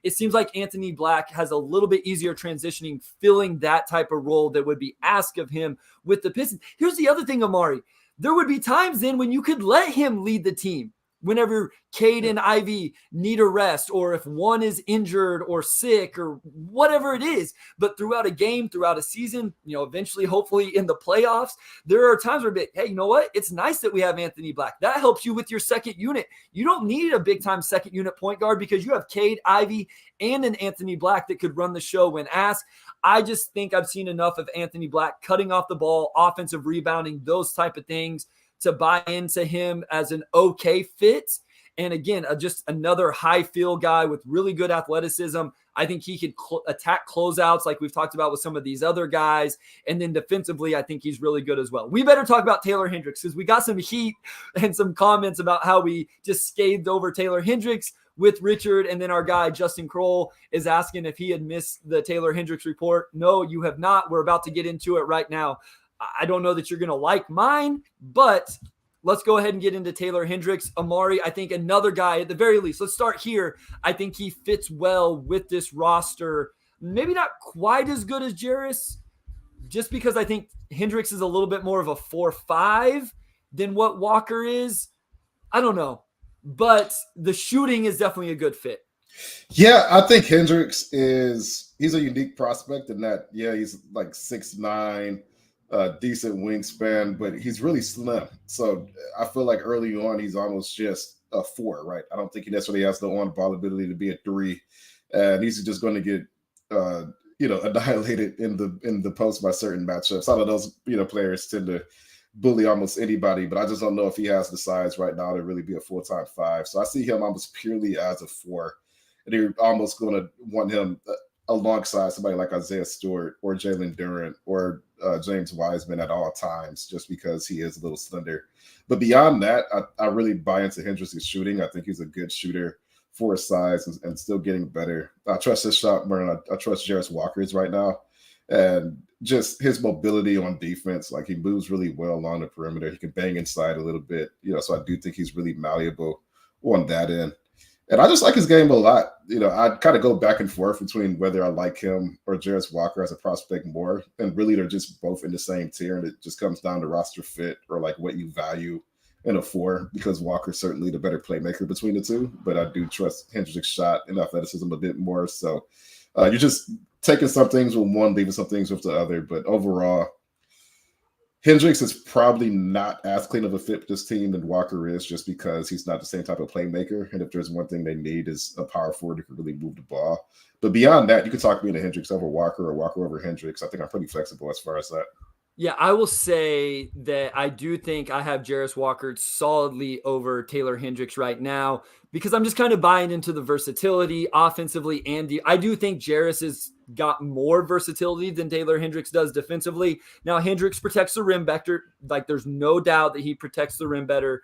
It seems like Anthony Black has a little bit easier transitioning, filling that type of role that would be asked of him with the Pistons. Here's the other thing, Omari. There would be times then when you could let him lead the team. Whenever Cade and Ivy need a rest, or if one is injured or sick or whatever it is, but throughout a game, throughout a season, eventually, hopefully in the playoffs, there are times where, hey, you know what? It's nice that we have Anthony Black. That helps you with your second unit. You don't need a big time second unit point guard because you have Cade, Ivy, and an Anthony Black that could run the show when asked. I just think I've seen enough of Anthony Black cutting off the ball, offensive rebounding, those type of things to buy into him as an okay fit. And again, just another high field guy with really good athleticism. I think he could attack closeouts like we've talked about with some of these other guys. And then defensively, I think he's really good as well. We better talk about Taylor Hendricks because we got some heat and some comments about how we just scathed over Taylor Hendricks with Richard. And then our guy, Justin Kroll, is asking if he had missed the Taylor Hendricks report. No, you have not. We're about to get into it right now. I don't know that you're going to like mine, but let's go ahead and get into Taylor Hendricks. Omari, I think another guy at the very least. Let's start here. I think he fits well with this roster. Maybe not quite as good as Jarris, just because I think Hendricks is a little bit more of a 4-5 than what Walker is. I don't know, but the shooting is definitely a good fit. Yeah, I think Hendricks he's a unique prospect in that, yeah, he's like 6'9", decent wingspan, but he's really slim. So I feel like early on he's almost just a four, right? I don't think he necessarily has the on-ball ability to be a three, and he's just going to get uh, annihilated in the post by certain matchups. All of those players tend to bully almost anybody, but I just don't know if he has the size right now to really be a full-time five. So I see him almost purely as a four, and you're almost going to want him alongside somebody like Isaiah Stewart or Jalen Duren or James Wiseman at all times, just because he is a little slender. But beyond that, I really buy into Hendricks' shooting. I think he's a good shooter for his size and still getting better. I trust his shot more than I trust Jarris Walker's right now. And just his mobility on defense, like he moves really well along the perimeter. He can bang inside a little bit, so I do think he's really malleable on that end. And I just like his game a lot. I kind of go back and forth between whether I like him or Jarris Walker as a prospect more. And really, they're just both in the same tier. And it just comes down to roster fit or like what you value in a four, because Walker's certainly the better playmaker between the two. But I do trust Hendricks' shot and athleticism a bit more. So you're just taking some things with one, leaving some things with the other. But overall, Hendricks is probably not as clean of a fit with this team than Walker is, just because he's not the same type of playmaker. And if there's one thing they need is a power forward who can really move the ball. But beyond that, you could talk me into Hendricks over Walker or Walker over Hendricks. I think I'm pretty flexible as far as that. Yeah, I will say that I do think I have Jarris Walker solidly over Taylor Hendricks right now, because I'm just kind of buying into the versatility offensively. And I do think Jarris has got more versatility than Taylor Hendricks does defensively. Now, Hendricks protects the rim better. Like, there's no doubt that he protects the rim better.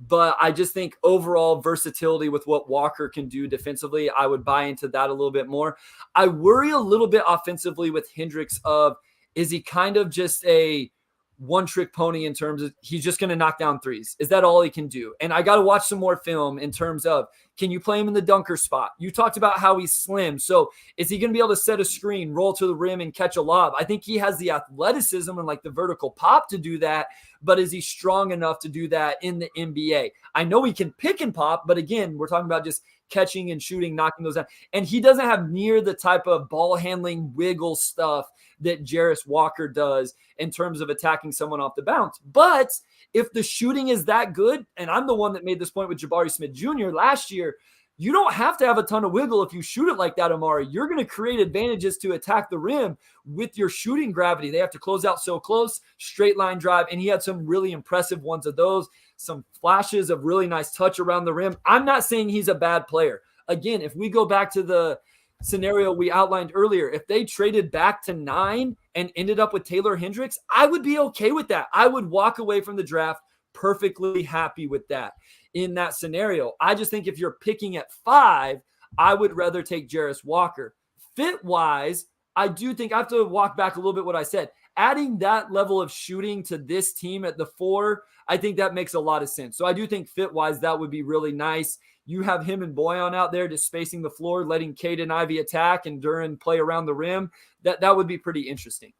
But I just think overall versatility with what Walker can do defensively, I would buy into that a little bit more. I worry a little bit offensively with Hendricks of, is he kind of just a one-trick pony in terms of he's just going to knock down threes? Is that all he can do? And I got to watch some more film in terms of, can you play him in the dunker spot? You talked about how he's slim. So is he going to be able to set a screen, roll to the rim, and catch a lob? I think he has the athleticism and like the vertical pop to do that, but is he strong enough to do that in the NBA? I know he can pick and pop, but again, we're talking about just catching and shooting, knocking those down. And he doesn't have near the type of ball handling wiggle stuff that Jarris Walker does in terms of attacking someone off the bounce. But if the shooting is that good, and I'm the one that made this point with Jabari Smith Jr. last year, you don't have to have a ton of wiggle if you shoot it like that, Omari. You're going to create advantages to attack the rim with your shooting gravity. They have to close out so close, straight line drive, and he had some really impressive ones of those, some flashes of really nice touch around the rim. I'm not saying he's a bad player. Again, if we go back to the scenario we outlined earlier, if they traded back to 9 and ended up with Taylor Hendricks, I would be okay with that. I would walk away from the draft perfectly happy with that in that scenario. I just think if you're picking at 5, I would rather take Jarris Walker. Fit-wise, I do think I have to walk back a little bit what I said. Adding that level of shooting to this team at the 4, I think that makes a lot of sense. So I do think fit-wise, that would be really nice. You have him and Boyan out there just spacing the floor, letting Cade and Ivy attack and Duren play around the rim. That would be pretty interesting.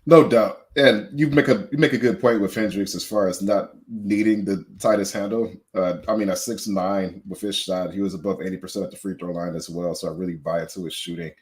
No doubt. And you make a good point with Hendricks as far as not needing the tightest handle. At 6'9", with his shot, he was above 80% at the free throw line as well. So I really buy into his shooting.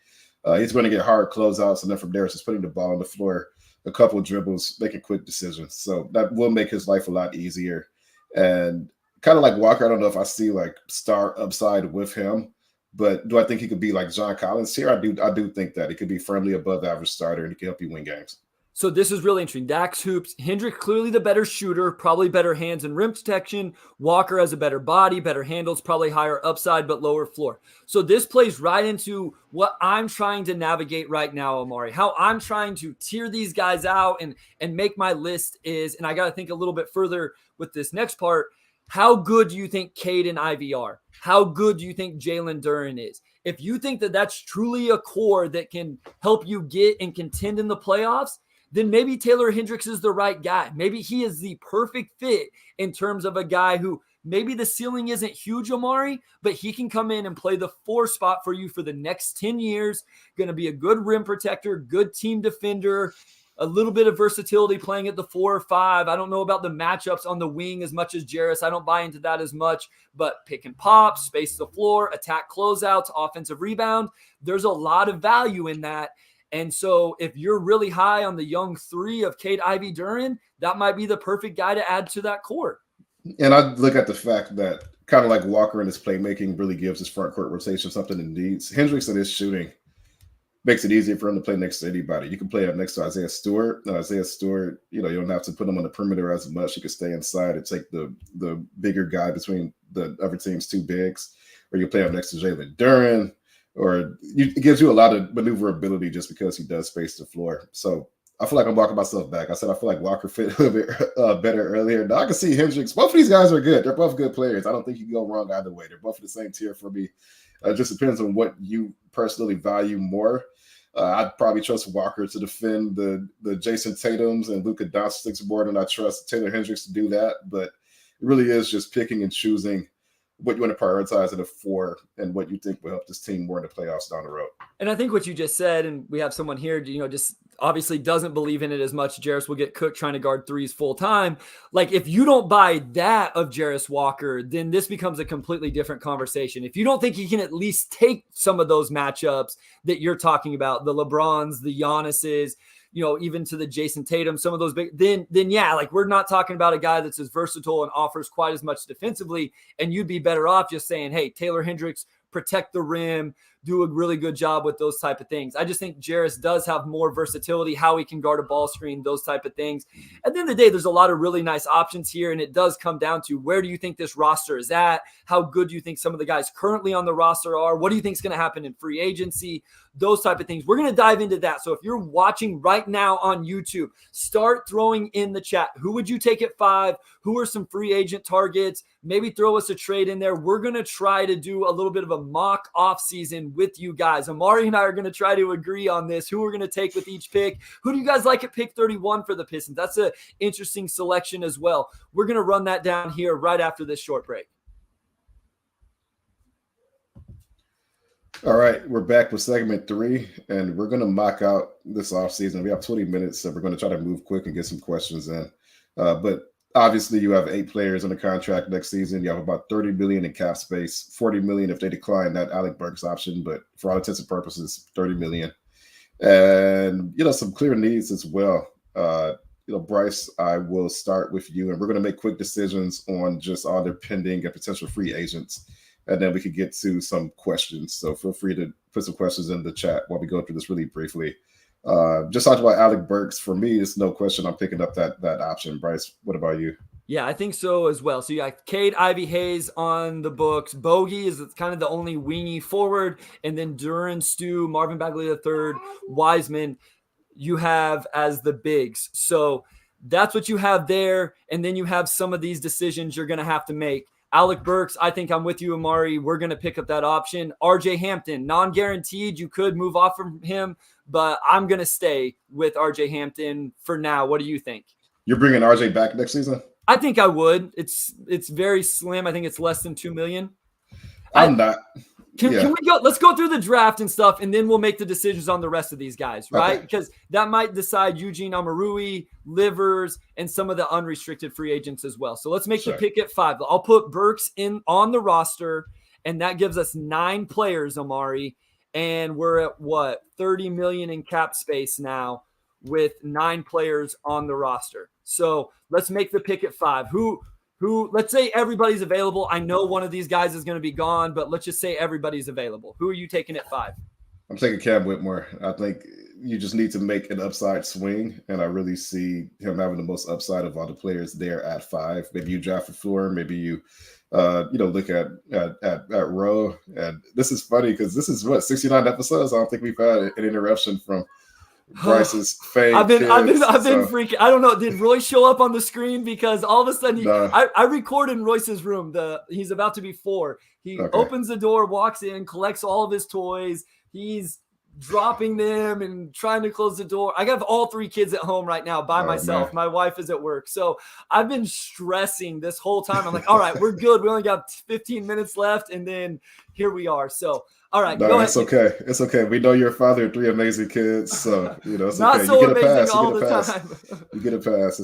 He's going to get hard closeouts, and then from there, it's just putting the ball on the floor, a couple of dribbles, making quick decisions. So that will make his life a lot easier. And kind of like Walker, I don't know if I see like star upside with him, but do I think he could be like John Collins here? I do think that he could be firmly above average starter, and he can help you win games. So this is really interesting. Dax hoops. Hendrick clearly the better shooter, probably better hands and rim protection. Walker has a better body, better handles, probably higher upside, but lower floor. So this plays right into what I'm trying to navigate right now, Omari. How I'm trying to tier these guys out and make my list is, and I got to think a little bit further with this next part. How good do you think Cade and Ivy are? How good do you think Jalen Duren is? If you think that that's truly a core that can help you get and contend in the playoffs, then maybe Taylor Hendricks is the right guy. Maybe he is the perfect fit in terms of a guy who maybe the ceiling isn't huge, Omari, but he can come in and play the 4 spot for you for the next 10 years. Going to be a good rim protector, good team defender, a little bit of versatility playing at the 4 or 5. I don't know about the matchups on the wing as much as Jarris. I don't buy into that as much, but pick and pop, space the floor, attack closeouts, offensive rebound. There's a lot of value in that. And so if you're really high on the young 3 of Cade Ivey-Duren, that might be the perfect guy to add to that core. And I look at the fact that kind of like Walker and his playmaking really gives his front court rotation something it needs. Hendricks and his shooting makes it easier for him to play next to anybody. You can play up next to Isaiah Stewart. Isaiah Stewart, you don't have to put him on the perimeter as much. You can stay inside and take the bigger guy between the other team's 2 bigs, or you play him next to Jalen Duren, or it gives you a lot of maneuverability just because he does space the floor. So I feel like I'm walking myself back. I said I feel like Walker fit a little bit better earlier. Now I can see Hendricks. Both of these guys are good. They're both good players. I don't think you can go wrong either way. They're both in the same tier for me. It just depends on what you personally value more. I'd probably trust Walker to defend the Jason Tatums and Luka Doncic more than I trust Taylor Hendricks to do that. But it really is just picking and choosing what you want to prioritize at a 4 and what you think will help this team more in the playoffs down the road. And I think what you just said, and we have someone here, just obviously doesn't believe in it as much. Jarris will get cooked trying to guard 3s full time. Like if you don't buy that of Jarris Walker, then this becomes a completely different conversation. If you don't think he can at least take some of those matchups that you're talking about, the LeBrons, the Giannis's, even to the Jason Tatum, some of those big, then yeah, like we're not talking about a guy that's as versatile and offers quite as much defensively. And you'd be better off just saying, hey, Taylor Hendricks, protect the rim, do a really good job with those type of things. I just think Jarris does have more versatility, how he can guard a ball screen, those type of things. At the end of the day, there's a lot of really nice options here, and it does come down to where do you think this roster is at? How good do you think some of the guys currently on the roster are? What do you think is going to happen in free agency? Those type of things. We're going to dive into that. So if you're watching right now on YouTube, start throwing in the chat. Who would you take at 5? Who are some free agent targets? Maybe throw us a trade in there. We're going to try to do a little bit of a mock off season with you guys. Omari and I are going to try to agree on this, who we're going to take with each pick. Who do you guys like at pick 31 for the Pistons? That's an interesting selection as well. We're going to run that down here right after this short break. All right, we're back with segment 3, and we're going to mock out this offseason. We have 20 minutes, so we're going to try to move quick and get some questions in. But obviously, you have 8 players on the contract next season. You have about $30 million in cap space, $40 million if they decline that Alec Burks option, but for all intents and purposes, $30 million. And, some clear needs as well. Bryce, I will start with you, and we're going to make quick decisions on just all their pending and potential free agents. And then we could get to some questions. So feel free to put some questions in the chat while we go through this really briefly. Just talking about Alec Burks, for me, it's no question I'm picking up that option. Bryce, what about you? Yeah, I think so as well. So you got Cade Ivey-Hayes on the books. Bogey is kind of the only wingy forward. And then Duren, Stu, Marvin Bagley III, Wiseman, you have as the bigs. So that's what you have there. And then you have some of these decisions you're going to have to make. Alec Burks, I think I'm with you, Omari. We're going to pick up that option. RJ Hampton, non-guaranteed. You could move off from him, but I'm going to stay with RJ Hampton for now. What do you think? You're bringing RJ back next season? I think I would. It's very slim. I think it's less than $2 million. I'm not. Can we go? Let's go through the draft and stuff, and then we'll make the decisions on the rest of these guys, right? Okay. Because that might decide Eugene Amarui, Livers, and some of the unrestricted free agents as well. So let's make the pick at 5. I'll put Burks in on the roster, and that gives us 9 players, Omari, and we're at what, $30 million in cap space now with 9 players on the roster. So let's make the pick at 5. Who let's say everybody's available. I know one of these guys is going to be gone, but let's just say everybody's available. Who are you taking at 5? I'm taking Cam Whitmore. I think you just need to make an upside swing, and I really see him having the most upside of all the players there at 5. Maybe you draft a floor, maybe you look at Rowe. And this is funny because this is 69 episodes. I don't think we've had an interruption from Bryce's fame. I've been freaking. I don't know. Did Royce show up on the screen? Because all of a sudden, I record in Royce's room. He's about to be 4. He opens the door, walks in, collects all of his toys. He's dropping them and trying to close the door. I have all 3 kids at home right now by myself. Man. My wife is at work. So I've been stressing this whole time. I'm like, all right, we're good. We only got 15 minutes left. And then here we are. So All right, No, go ahead. it's okay. It's okay. We know you're a father of three amazing kids, so it's Not okay. You so get a amazing pass. You all get a the pass. time. You get a pass.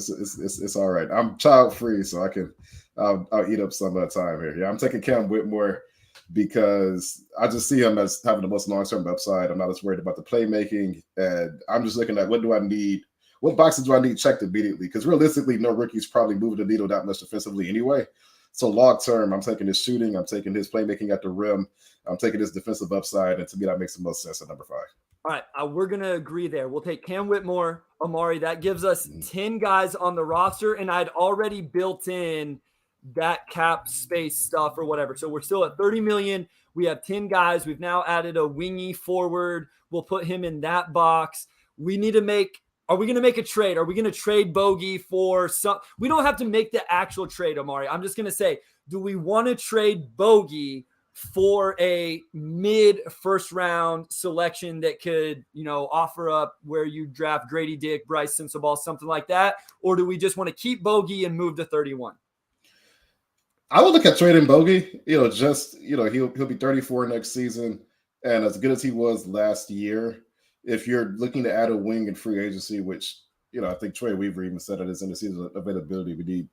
It's all right. I'm child free, so I can I'll eat up some time here. Yeah, I'm taking Cam Whitmore because I just see him as having the most long term upside. I'm not as worried about the playmaking, and I'm just looking at what do I need. What boxes do I need checked immediately? Because realistically, no rookie's probably moving the needle that much defensively anyway. So long term, I'm taking his shooting, I'm taking his playmaking at the rim, I'm taking his defensive upside, and to me, that makes the most sense at number 5. All right, we're going to agree there. We'll take Cam Whitmore, Omari. That gives us 10 guys on the roster, and I'd already built in that cap space stuff or whatever. So we're still at 30 million. We have 10 guys. We've now added a wingy forward. We'll put him in that box. We need to make – are we going to make a trade? Are we going to trade Bogey for some – we don't have to make the actual trade, Omari. I'm just going to say, do we want to trade Bogey for a mid first round selection that could, offer up where you draft Grady Dick, Bryce Sensabaugh, something like that? Or do we just want to keep Bogey and move to 31? I would look at trading Bogey. He'll be 34 next season, and as good as he was last year, if you're looking to add a wing in free agency, which I think Troy Weaver even said at his end of season availability, we need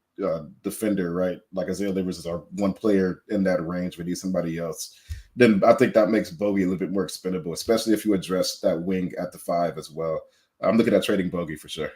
defender, right? Like Isaiah Livers is our one player in that range. We need somebody else. Then I think that makes Bogey a little bit more expendable, especially if you address that wing at the 5 as well. I'm looking at trading Bogey for sure.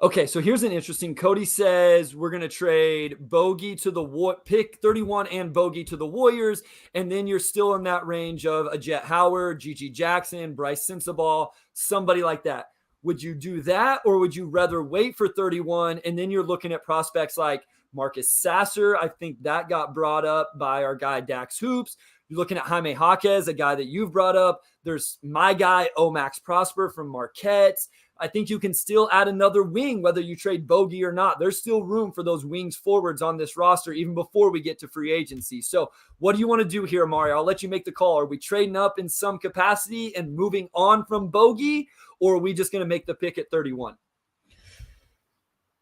Okay, so here's an interesting. Cody says we're going to trade Bogey to the pick 31 and Bogey to the Warriors, and then you're still in that range of a Jet Howard, Gigi Jackson, Bryce Sensabaugh, somebody like that. Would you do that, or would you rather wait for 31 and then you're looking at prospects like Marcus Sasser? I think that got brought up by our guy Dax Hoops. You're looking at Jaime Jaquez, a guy that you've brought up. There's my guy Omax Prosper from Marquette. I think you can still add another wing, whether you trade Bogey or not. There's still room for those wings forwards on this roster, even before we get to free agency. So what do you want to do here, Mario? I'll let you make the call. Are we trading up in some capacity and moving on from Bogey, or are we just going to make the pick at 31?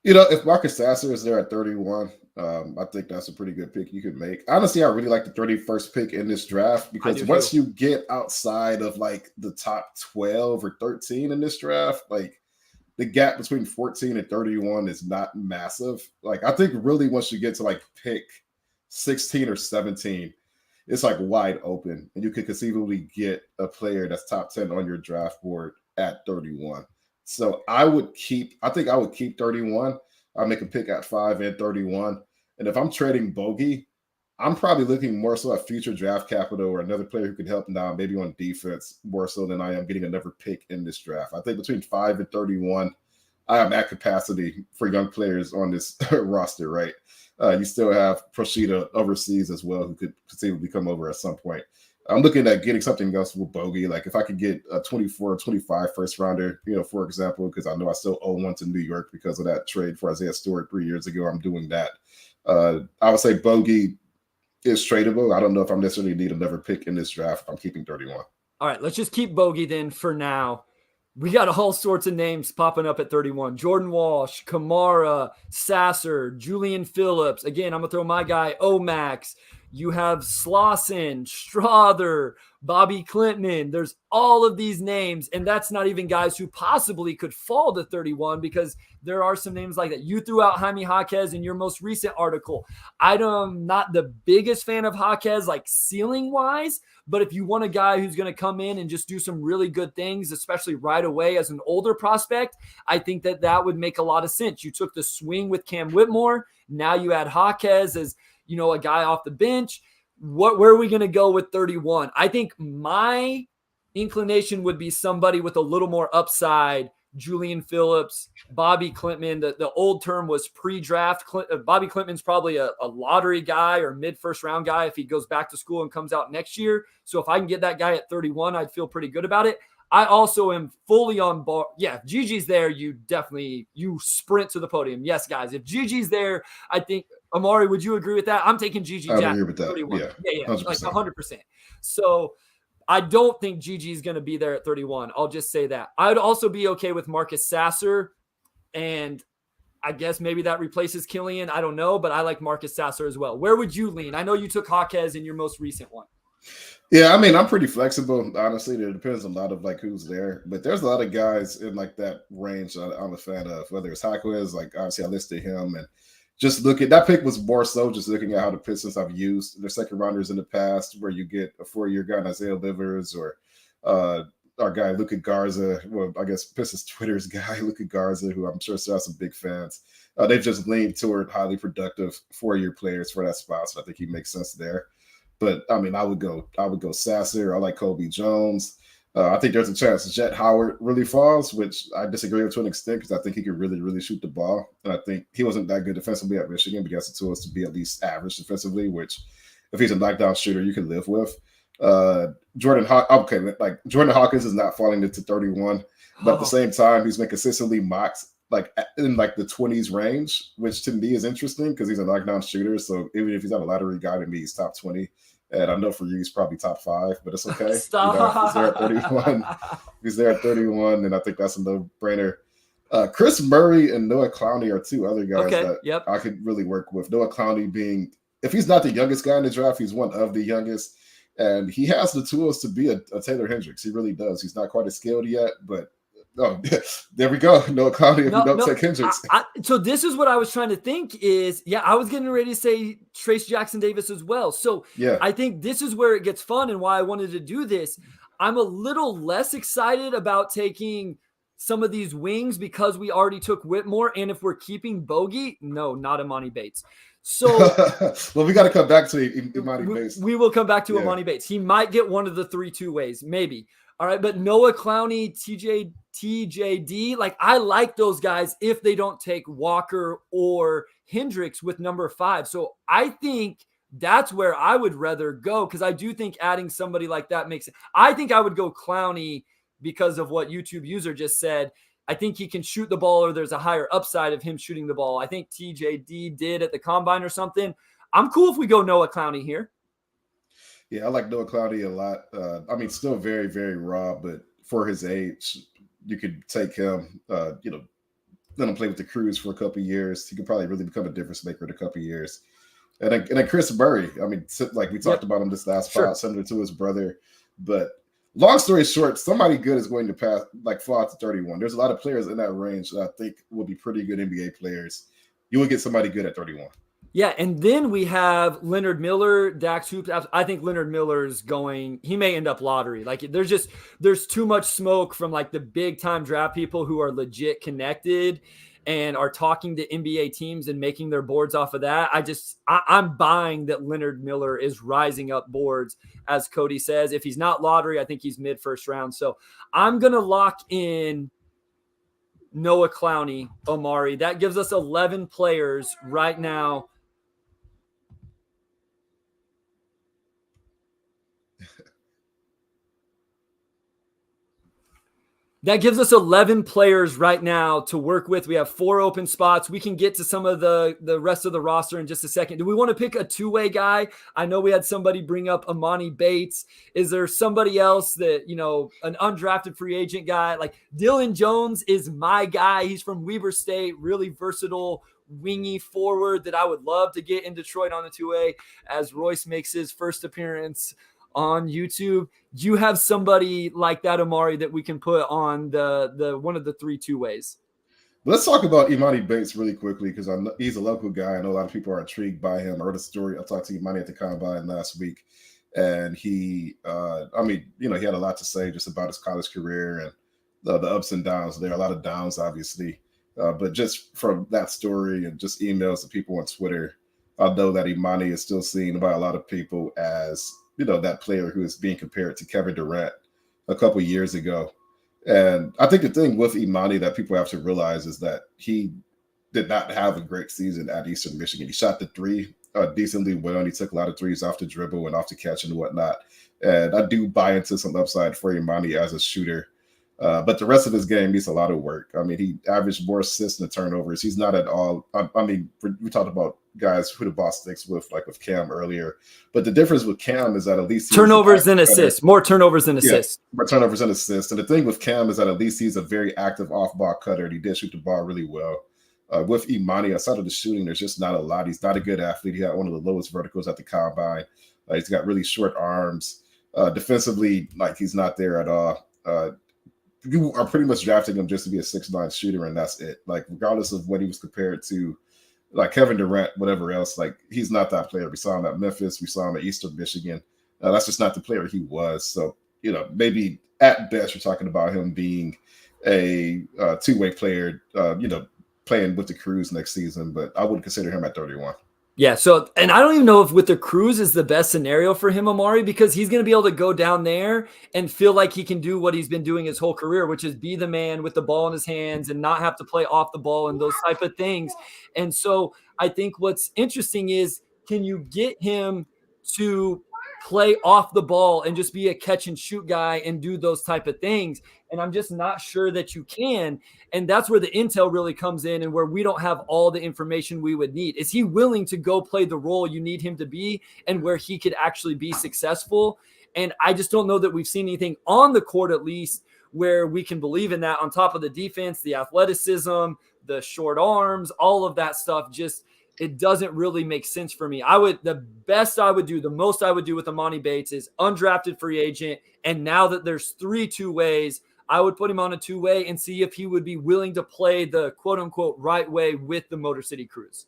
If Marcus Sasser is there at 31, I think that's a pretty good pick you could make. Honestly, I really like the 31st pick in this draft because once you get outside of like the top 12 or 13 in this draft, like the gap between 14 and 31 is not massive. Like I think really once you get to like pick 16 or 17, it's like wide open and you could conceivably get a player that's top 10 on your draft board at 31. So I would keep 31. I'll make a pick at 5 and 31. And if I'm trading Bogey, I'm probably looking more so at future draft capital or another player who can help now, maybe on defense, more so than I am getting another pick in this draft. I think between 5 and 31, I am at capacity for young players on this roster, right? You still have Proshida overseas as well, who could conceivably come over at some point. I'm looking at getting something else with Bogey. Like if I could get a 24 or 25 first rounder, for example, because I know I still owe one to New York because of that trade for Isaiah Stewart 3 years ago. I'm doing that. I would say Bogey is tradable. I don't know if I'm necessarily need another pick in this draft if I'm keeping 31. All right, let's just keep Bogey then for now. We got all sorts of names popping up at 31. Jordan Walsh, Kamara, Sasser, Julian Phillips. Again, I'm going to throw my guy, Omax. You have Slauson, Strother, Bobby Clinton. There's all of these names, and that's not even guys who possibly could fall to 31 because there are some names like that. You threw out Jaime Jaquez in your most recent article. I'm not the biggest fan of Jaquez, like ceiling-wise, but if you want a guy who's going to come in and just do some really good things, especially right away as an older prospect, I think that would make a lot of sense. You took the swing with Cam Whitmore. Now you add Jaquez as a guy off the bench. Where are we going to go with 31? I think my inclination would be somebody with a little more upside. Julian Phillips, Bobby Clinton. The old term was pre-draft. Bobby Clinton's probably a lottery guy or mid-first round guy if he goes back to school and comes out next year. So if I can get that guy at 31, I'd feel pretty good about it. I also am fully on board. Yeah, if Gigi's there, you sprint to the podium. Yes, guys. If Gigi's there, I think Omari, would you agree with that? I'm taking Gigi Jackson. I agree with that. 31. Yeah, 100%. Like 100%. So I don't think Gigi's going to be there at 31. I'll just say that. I'd also be okay with Marcus Sasser, and I guess maybe that replaces Killian. I don't know, but I like Marcus Sasser as well. Where would you lean? I know you took Jaquez in your most recent one. Yeah, I mean, I'm pretty flexible. Honestly, it depends a lot of like who's there, but there's a lot of guys in like that range that I'm a fan of. Whether it's Jaquez, like obviously I listed him, and just look at that pick was more so just looking at how the Pistons have used their second rounders in the past, where you get a 4-year guy, Isaiah Livers, or uh, our guy Luka Garza. Well, I guess Pistons Twitter's guy Luka Garza, who I'm sure still has some big fans. They've just leaned toward highly productive 4-year players for that spot, so I think he makes sense there. But I mean, I would go Sasser. I like Kobe Jones. I think there's a chance Jet Howard really falls, which I disagree with to an extent because I think he could really, really shoot the ball. And I think he wasn't that good defensively at Michigan, but he has the tools to be at least average defensively, which if he's a knockdown shooter, you can live with. Jordan Hawkins is not falling into 31, but at the same time, he's been consistently mocked like in like the 20s range, which to me is interesting because he's a knockdown shooter. So even if he's not a lottery guy, to me, he's top 20. And I know for you, he's probably top 5, but it's okay. Stop. If he's there at 31, then I think that's a no-brainer. Chris Murray and Noah Clowney are two other guys I could really work with. Noah Clowney being, if he's not the youngest guy in the draft, he's one of the youngest. And he has the tools to be a Taylor Hendricks. He really does. He's not quite as skilled yet, but there we go. Noah Clowney if you don't take Hendricks. So this is what I was trying to think is, I was getting ready to say Trace Jackson Davis as well. So I think this is where it gets fun and why I wanted to do this. I'm a little less excited about taking some of these wings because we already took Whitmore. And if we're keeping Bogey, no, not Imani Bates. So well, we got to come back to Imani Bates. We will come back to Imani Bates. He might get one of the 3 2-ways, maybe. All right, but Noah Clowney, TJD, like I like those guys if they don't take Walker or Hendricks with number 5. So I think that's where I would rather go because I do think adding somebody like that makes it. I think I would go Clowney because of what YouTube user just said. I think he can shoot the ball or there's a higher upside of him shooting the ball. I think TJD did at the combine or something. I'm cool if we go Noah Clowney here. Yeah, I like Noah Clowney a lot. I mean, still very, very raw, but for his age, you could take him, let him play with the Crews for a couple of years. He could probably really become a difference maker in a couple of years. And then Chris Murray, I mean, like we talked about him this last spot, similar to his brother. But long story short, somebody good is going to fall out to 31. There's a lot of players in that range that I think will be pretty good NBA players. You will get somebody good at 31. Yeah, and then we have Leonard Miller, Dax Hoops. I think Leonard Miller's he may end up lottery. Like there's too much smoke from like the big time draft people who are legit connected and are talking to NBA teams and making their boards off of that. I'm buying that Leonard Miller is rising up boards, as Cody says. If he's not lottery, I think he's mid first round. So I'm going to lock in Noah Clowney, Omari. That gives us 11 players right now. That gives us 11 players right now to work with. We have 4 open spots. We can get to some of the rest of the roster in just a second. Do we want to pick a 2-way guy? I know we had somebody bring up Imani Bates. Is there somebody else that, an undrafted free agent guy? Like Dylan Jones is my guy. He's from Weber State, really versatile, wingy forward that I would love to get in Detroit on the 2-way as Royce makes his first appearance on YouTube. Do you have somebody like that, Omari, that we can put on the one of the 3 2-ways? Let's talk about Imani Bates really quickly because he's a local guy. I know a lot of people are intrigued by him. I heard a story. I talked to Imani at the combine last week, and he had a lot to say just about his college career and the ups and downs. There are a lot of downs, obviously, but just from that story and just emails to people on Twitter, I know that Imani is still seen by a lot of people as that player who is being compared to Kevin Durant a couple years ago. And I think the thing with Imani that people have to realize is that he did not have a great season at Eastern Michigan. He shot the 3 decently well, and he took a lot of threes off the dribble and off the catch and whatnot. And I do buy into some upside for Imani as a shooter. But the rest of his game needs a lot of work. I mean, he averaged more assists than turnovers. He's not at all. We talked about guys who the ball sticks with, like with Cam earlier. But the difference with Cam is that at least turnovers than assists, more turnovers than assists. More turnovers than assists. And the thing with Cam is that at least he's a very active off-ball cutter. And he did shoot the ball really well. With Imani, outside of the shooting, there's just not a lot. He's not a good athlete. He had one of the lowest verticals at the combine. He's got really short arms. Defensively, like he's not there at all. You are pretty much drafting him just to be a 6'9" shooter, and that's it. Like, regardless of what he was compared to, like Kevin Durant, whatever else, like he's not that player. We saw him at Memphis. We saw him at Eastern Michigan. That's just not the player he was. So, maybe at best you're talking about him being a two-way player, playing with the Crews next season, but I wouldn't consider him at 31. Yeah. So, and I don't even know if with the Crews is the best scenario for him, Omari, because he's going to be able to go down there and feel like he can do what he's been doing his whole career, which is be the man with the ball in his hands and not have to play off the ball and those type of things. And so I think what's interesting is, can you get him to play off the ball and just be a catch and shoot guy and do those type of things? And I'm just not sure that you can. And that's where the intel really comes in, and where we don't have all the information we would need. Is he willing to go play the role you need him to be, and where he could actually be successful? And I just don't know that we've seen anything on the court, at least, where we can believe in that, on top of the defense, the athleticism, the short arms, all of that stuff. Just, it doesn't really make sense for me. The most I would do with Amani Bates is undrafted free agent. And now that there's 3 two-ways, I would put him on a two-way and see if he would be willing to play the quote-unquote right way with the Motor City Crews.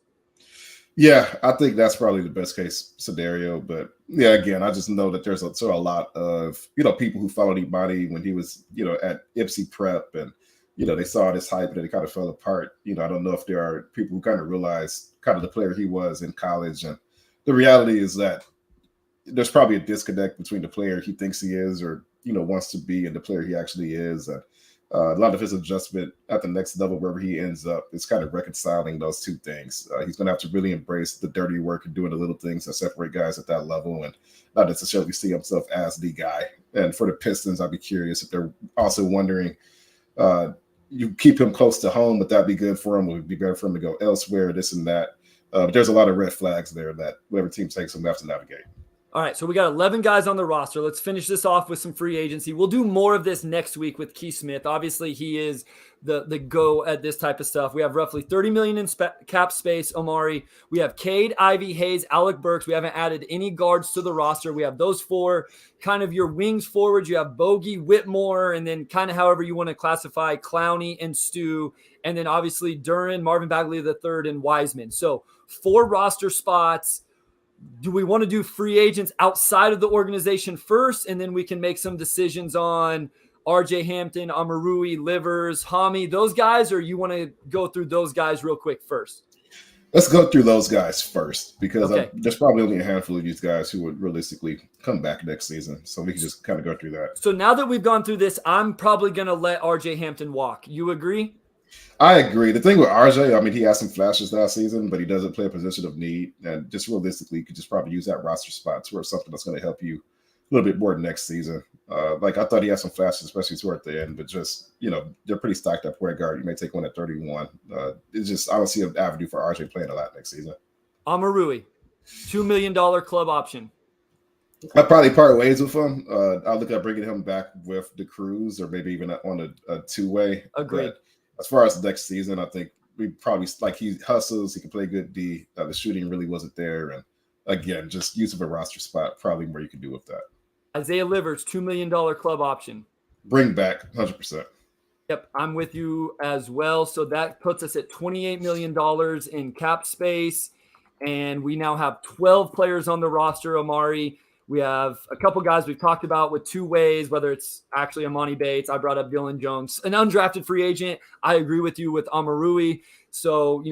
Yeah, I think that's probably the best case scenario. But yeah, again, I just know that there's a lot of, people who followed Imani when he was, at Ipsy Prep, and, they saw this hype and it kind of fell apart. I don't know if there are people who kind of realize kind of the player he was in college. And the reality is that there's probably a disconnect between the player he thinks he is, or, wants to be, and the player he actually is. And a lot of his adjustment at the next level, wherever he ends up, is kind of reconciling those two things. He's going to have to really embrace the dirty work and doing the little things that separate guys at that level, and not necessarily see himself as the guy. And for the Pistons, I'd be curious if they're also wondering, you keep him close to home, would that be good for him? Would it be better for him to go elsewhere, this and that? But there's a lot of red flags there that whatever team takes him, they have to navigate. All right, so we got 11 guys on the roster. Let's finish this off with some free agency. We'll do more of this next week with Keith Smith. Obviously, he is the go at this type of stuff. We have roughly $30 million in cap space, Omari. We have Cade, Ivy, Hayes, Alec Burks. We haven't added any guards to the roster. We have those 4, kind of your wings forwards. You have Bogey, Whitmore, and then kind of however you want to classify Clowney and Stu. And then obviously Duran, Marvin Bagley III, and Wiseman. So 4 roster spots. Do we want to do free agents outside of the organization first, and then we can make some decisions on RJ Hampton, Amarui, Livers, Hami, those guys, or you want to go through those guys real quick first? Let's go through those guys first, because there's probably only a handful of these guys who would realistically come back next season. So we can just kind of go through that. So now that we've gone through this, I'm probably going to let RJ Hampton walk. You agree? I agree. The thing with RJ, I mean, he has some flashes last season, but he doesn't play a position of need. And just realistically, you could just probably use that roster spot for something that's going to help you a little bit more next season. I thought he had some flashes, especially toward the end, but just, they're pretty stacked up point guard. You may take one at 31. It's just, I don't see an avenue for RJ playing a lot next season. Amarui, $2 million club option. I'd probably part ways with him. I'll look at bringing him back with the Crews, or maybe even on a two-way. Agreed. But as far as next season, I think we probably, like, he hustles, he can play good D. The shooting really wasn't there. And again, just use of a roster spot, probably more you can do with that. Isaiah Livers, $2 million club option. Bring back 100%. Yep, I'm with you as well. So that puts us at $28 million in cap space. And we now have 12 players on the roster, Omari. We have a couple guys we've talked about with two ways, whether it's actually Amani Bates. I brought up Dylan Jones, an undrafted free agent. I agree with you with Amarui. So,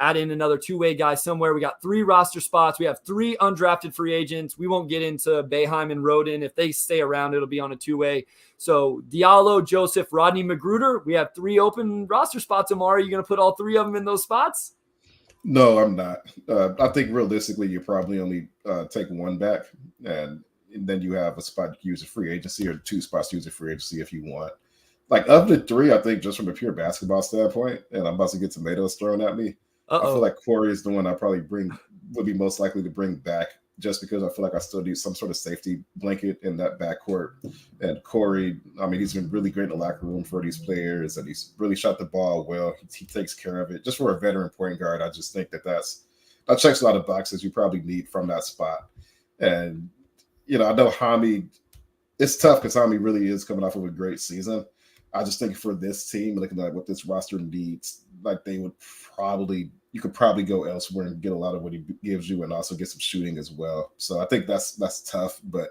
add in another two-way guy somewhere. We got 3 roster spots. We have 3 undrafted free agents. We won't get into Boeheim and Roden. If they stay around, it'll be on a two-way. So Diallo, Joseph, Rodney Magruder. We have 3 open roster spots, Omari. Are you going to put all 3 of them in those spots? No, I'm not. I think realistically, you probably only take one back, and then you have a spot to use a free agency, or 2 spots to use a free agency if you want. Like, of the 3, I think just from a pure basketball standpoint, and I'm about to get tomatoes thrown at me, I feel like Corey is the one I probably would be most likely to bring back, just because I feel like I still need some sort of safety blanket in that backcourt. And Corey, I mean, he's been really great in the locker room for these players, and he's really shot the ball well. He takes care of it. Just for a veteran point guard, I just think that checks a lot of boxes you probably need from that spot. And, I know Hami, it's tough because Hami really is coming off of a great season. I just think for this team, looking at what this roster needs, like you could probably go elsewhere and get a lot of what he gives you and also get some shooting as well. So I think that's tough. But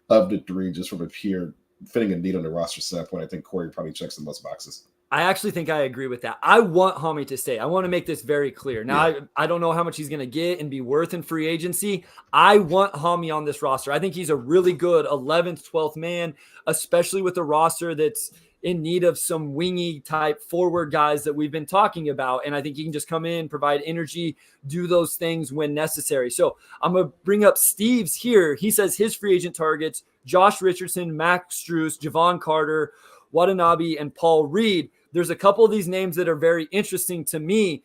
of the three, just from a pure fitting a need on the roster standpoint, I think Corey probably checks the most boxes. I actually think I agree with that. I want Hami to stay. I want to make this very clear. Now, Yeah. I don't know how much he's going to get and be worth in free agency. I want Hami on this roster. I think he's a really good 11th, 12th man, especially with a roster that's in need of some wingy type forward guys that we've been talking about. And I think he can just come in, provide energy, do those things when necessary. So I'm going to bring up Steve's here. He says his free agent targets, Josh Richardson, Max Strus, Javon Carter, Watanabe, and Paul Reed. There's a couple of these names that are very interesting to me,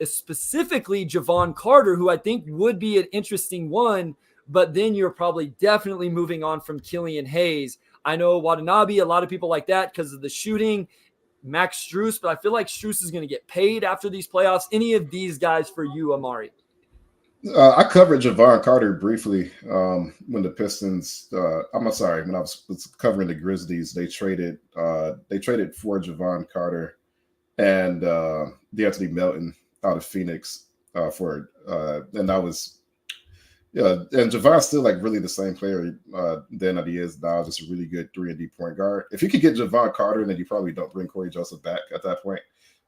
specifically Javon Carter, who I think would be an interesting one, but then you're probably definitely moving on from Killian Hayes. I know Watanabe, a lot of people like that because of the shooting. Max Strus, but I feel like Strus is going to get paid after these playoffs. Any of these guys for you, Omari? I covered Javon Carter briefly when the Pistons. I'm sorry, when I was covering the Grizzlies, they traded for Javon Carter and DeAnthony Melton out of Phoenix and that was and Javon's still like really the same player then that he is now, just a really good 3-and-D point guard. If you could get Javon Carter, then you probably don't bring Corey Joseph back at that point.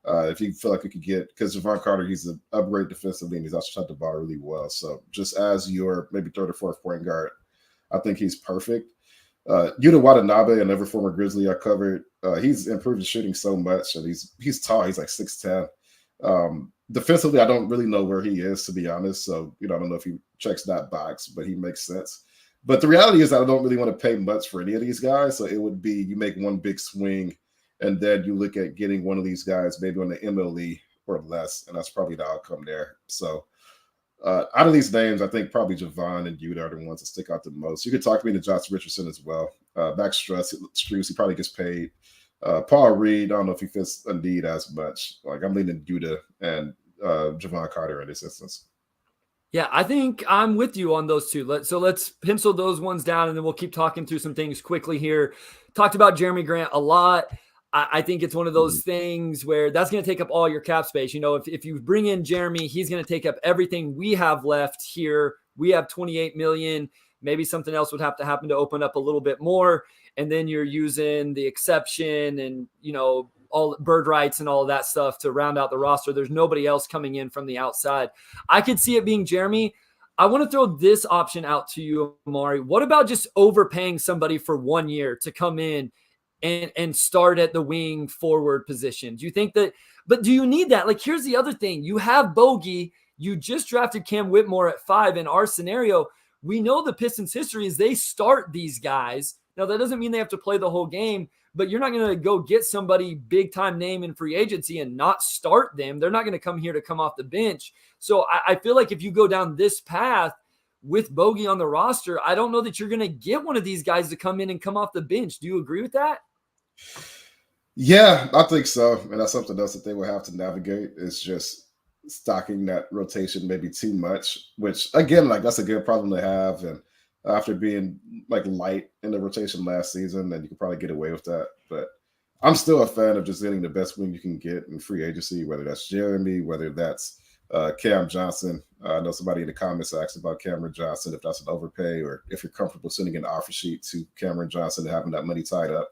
If you feel like you could get, because Javon Carter, he's an upgrade defensively and he's also shot the ball really well. So just as your maybe third or fourth point guard, I think he's perfect. Yuta Watanabe, another former Grizzly I covered, he's improved his shooting so much, and he's tall. He's like 6'10". Defensively, I don't really know where he is, to be honest. So, I don't know if he checks that box, but he makes sense. But the reality is I don't really want to pay much for any of these guys. So it would be you make one big swing, and then you look at getting one of these guys maybe on the MLE or less, and that's probably the outcome there. So out of these names, I think probably Javon and Yuta are the ones that stick out the most. You could talk to me to Josh Richardson as well. Max Strus, he probably gets paid. Paul Reed, I don't know if he fits a need as much. Like I'm leaning Yuta and Javon Carter in this instance. Yeah, I think I'm with you on those two. Let's pencil those ones down, and then we'll keep talking through some things quickly here. Talked about Jeremy Grant a lot. I think it's one of those things where that's going to take up all your cap space. If you bring in Jeremy, he's going to take up everything we have left here. We have 28 million. Maybe something else would have to happen to open up a little bit more. And then you're using the exception and, all bird rights and all of that stuff to round out the roster. There's nobody else coming in from the outside. I could see it being Jeremy. I want to throw this option out to you, Omari. What about just overpaying somebody for 1 year to come in and start at the wing forward position? Do you think that, but do you need that? Like, here's the other thing. You have Bogey. You just drafted Cam Whitmore at 5. In our scenario, we know the Pistons history is they start these guys. Now, that doesn't mean they have to play the whole game, but you're not going to go get somebody big time name in free agency and not start them. They're not going to come here to come off the bench. So I feel like if you go down this path with Bogey on the roster, I don't know that you're going to get one of these guys to come in and come off the bench. Do you agree with that? Yeah, I think so. And that's something else that they will have to navigate, is just stocking that rotation maybe too much, which again, like that's a good problem to have. And after being like light in the rotation last season, then you could probably get away with that. But I'm still a fan of just getting the best wing you can get in free agency, whether that's Jeremy, whether that's Cam Johnson. I know somebody in the comments asked about Cameron Johnson, if that's an overpay or if you're comfortable sending an offer sheet to Cameron Johnson and having that money tied up.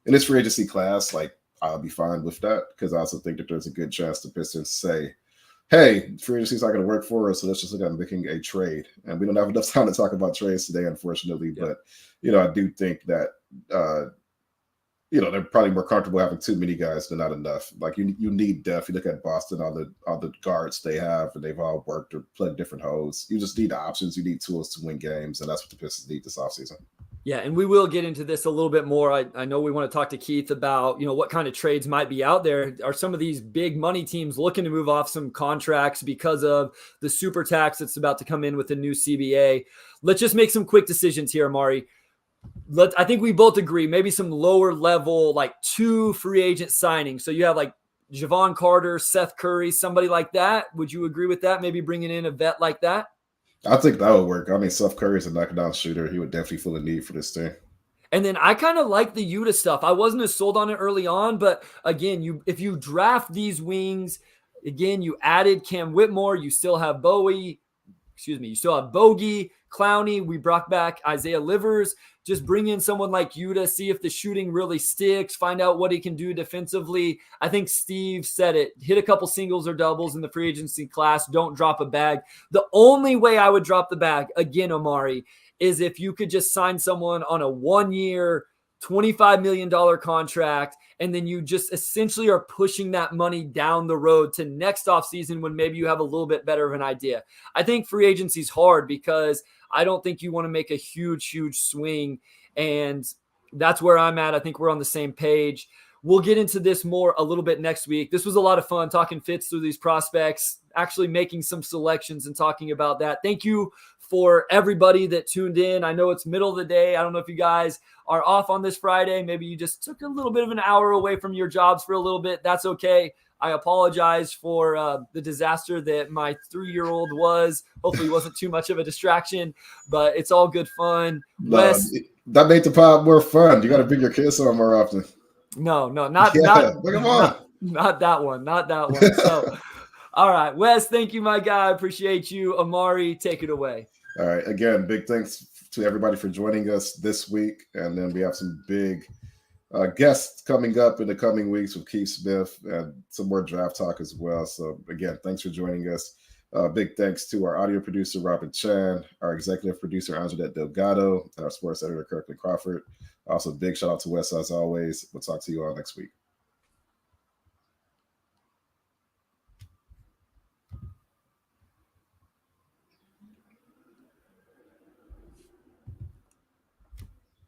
In this free agency class, like I'll be fine with that, because I also think that there's a good chance the Pistons say, hey, free agency is not going to work for us, so let's just look at making a trade. And we don't have enough time to talk about trades today, unfortunately. Yeah. But, I do think that, they're probably more comfortable having too many guys than not enough. Like you need depth. You look at Boston, all the guards they have, and they've all worked or played different holes. You just need options. You need tools to win games, and that's what the Pistons need this offseason. Yeah, and we will get into this a little bit more. I know we want to talk to Keith about, what kind of trades might be out there. Are some of these big money teams looking to move off some contracts because of the super tax that's about to come in with the new CBA? Let's just make some quick decisions here, Amari. I think we both agree, maybe some lower level, like 2 free agent signings. So you have like Javon Carter, Seth Curry, somebody like that. Would you agree with that? Maybe bringing in a vet like that? I think that would work. I mean, Seth Curry's a knockdown shooter. He would definitely feel the need for this team. And then I kind of like the Utah stuff. I wasn't as sold on it early on, but again, if you draft these wings, again, you added Cam Whitmore, you still have Bowie, you still have Bogey, Clowney. We brought back Isaiah Livers. Just bring in someone like Utah, see if the shooting really sticks, find out what he can do defensively. I think Steve said it. Hit a couple singles or doubles in the free agency class. Don't drop a bag. The only way I would drop the bag, again, Omari, is if you could just sign someone on a 1-year, $25 million contract, and then you just essentially are pushing that money down the road to next offseason when maybe you have a little bit better of an idea. I think free agency is hard because I don't think you want to make a huge swing, and that's where I'm at. I think we're on the same page. We'll get into this more a little bit next week. This was a lot of fun talking fits through these prospects, actually making some selections and talking about that. Thank you for everybody that tuned in. I know it's middle of the day. I don't know if you guys are off on this Friday. Maybe you just took a little bit of an hour away from your jobs for a little bit. That's okay. I apologize for the disaster that my 3-year-old was. Hopefully it wasn't too much of a distraction, but it's all good fun. No, Wes, that made the pod more fun. You got to bring your kids on more often. not Bring them on. not that one. So, all right, Wes, thank you, my guy. I appreciate you. Omari, take it away. All right. Again, big thanks to everybody for joining us this week. And then we have some big guests coming up in the coming weeks with Keith Smith and some more draft talk as well. So again, thanks for joining us. Big thanks to our audio producer, Robert Chan, our executive producer, Anjanette Delgado, and our sports editor, Kirkland Crawford. Also, big shout out to Wes as always. We'll talk to you all next week.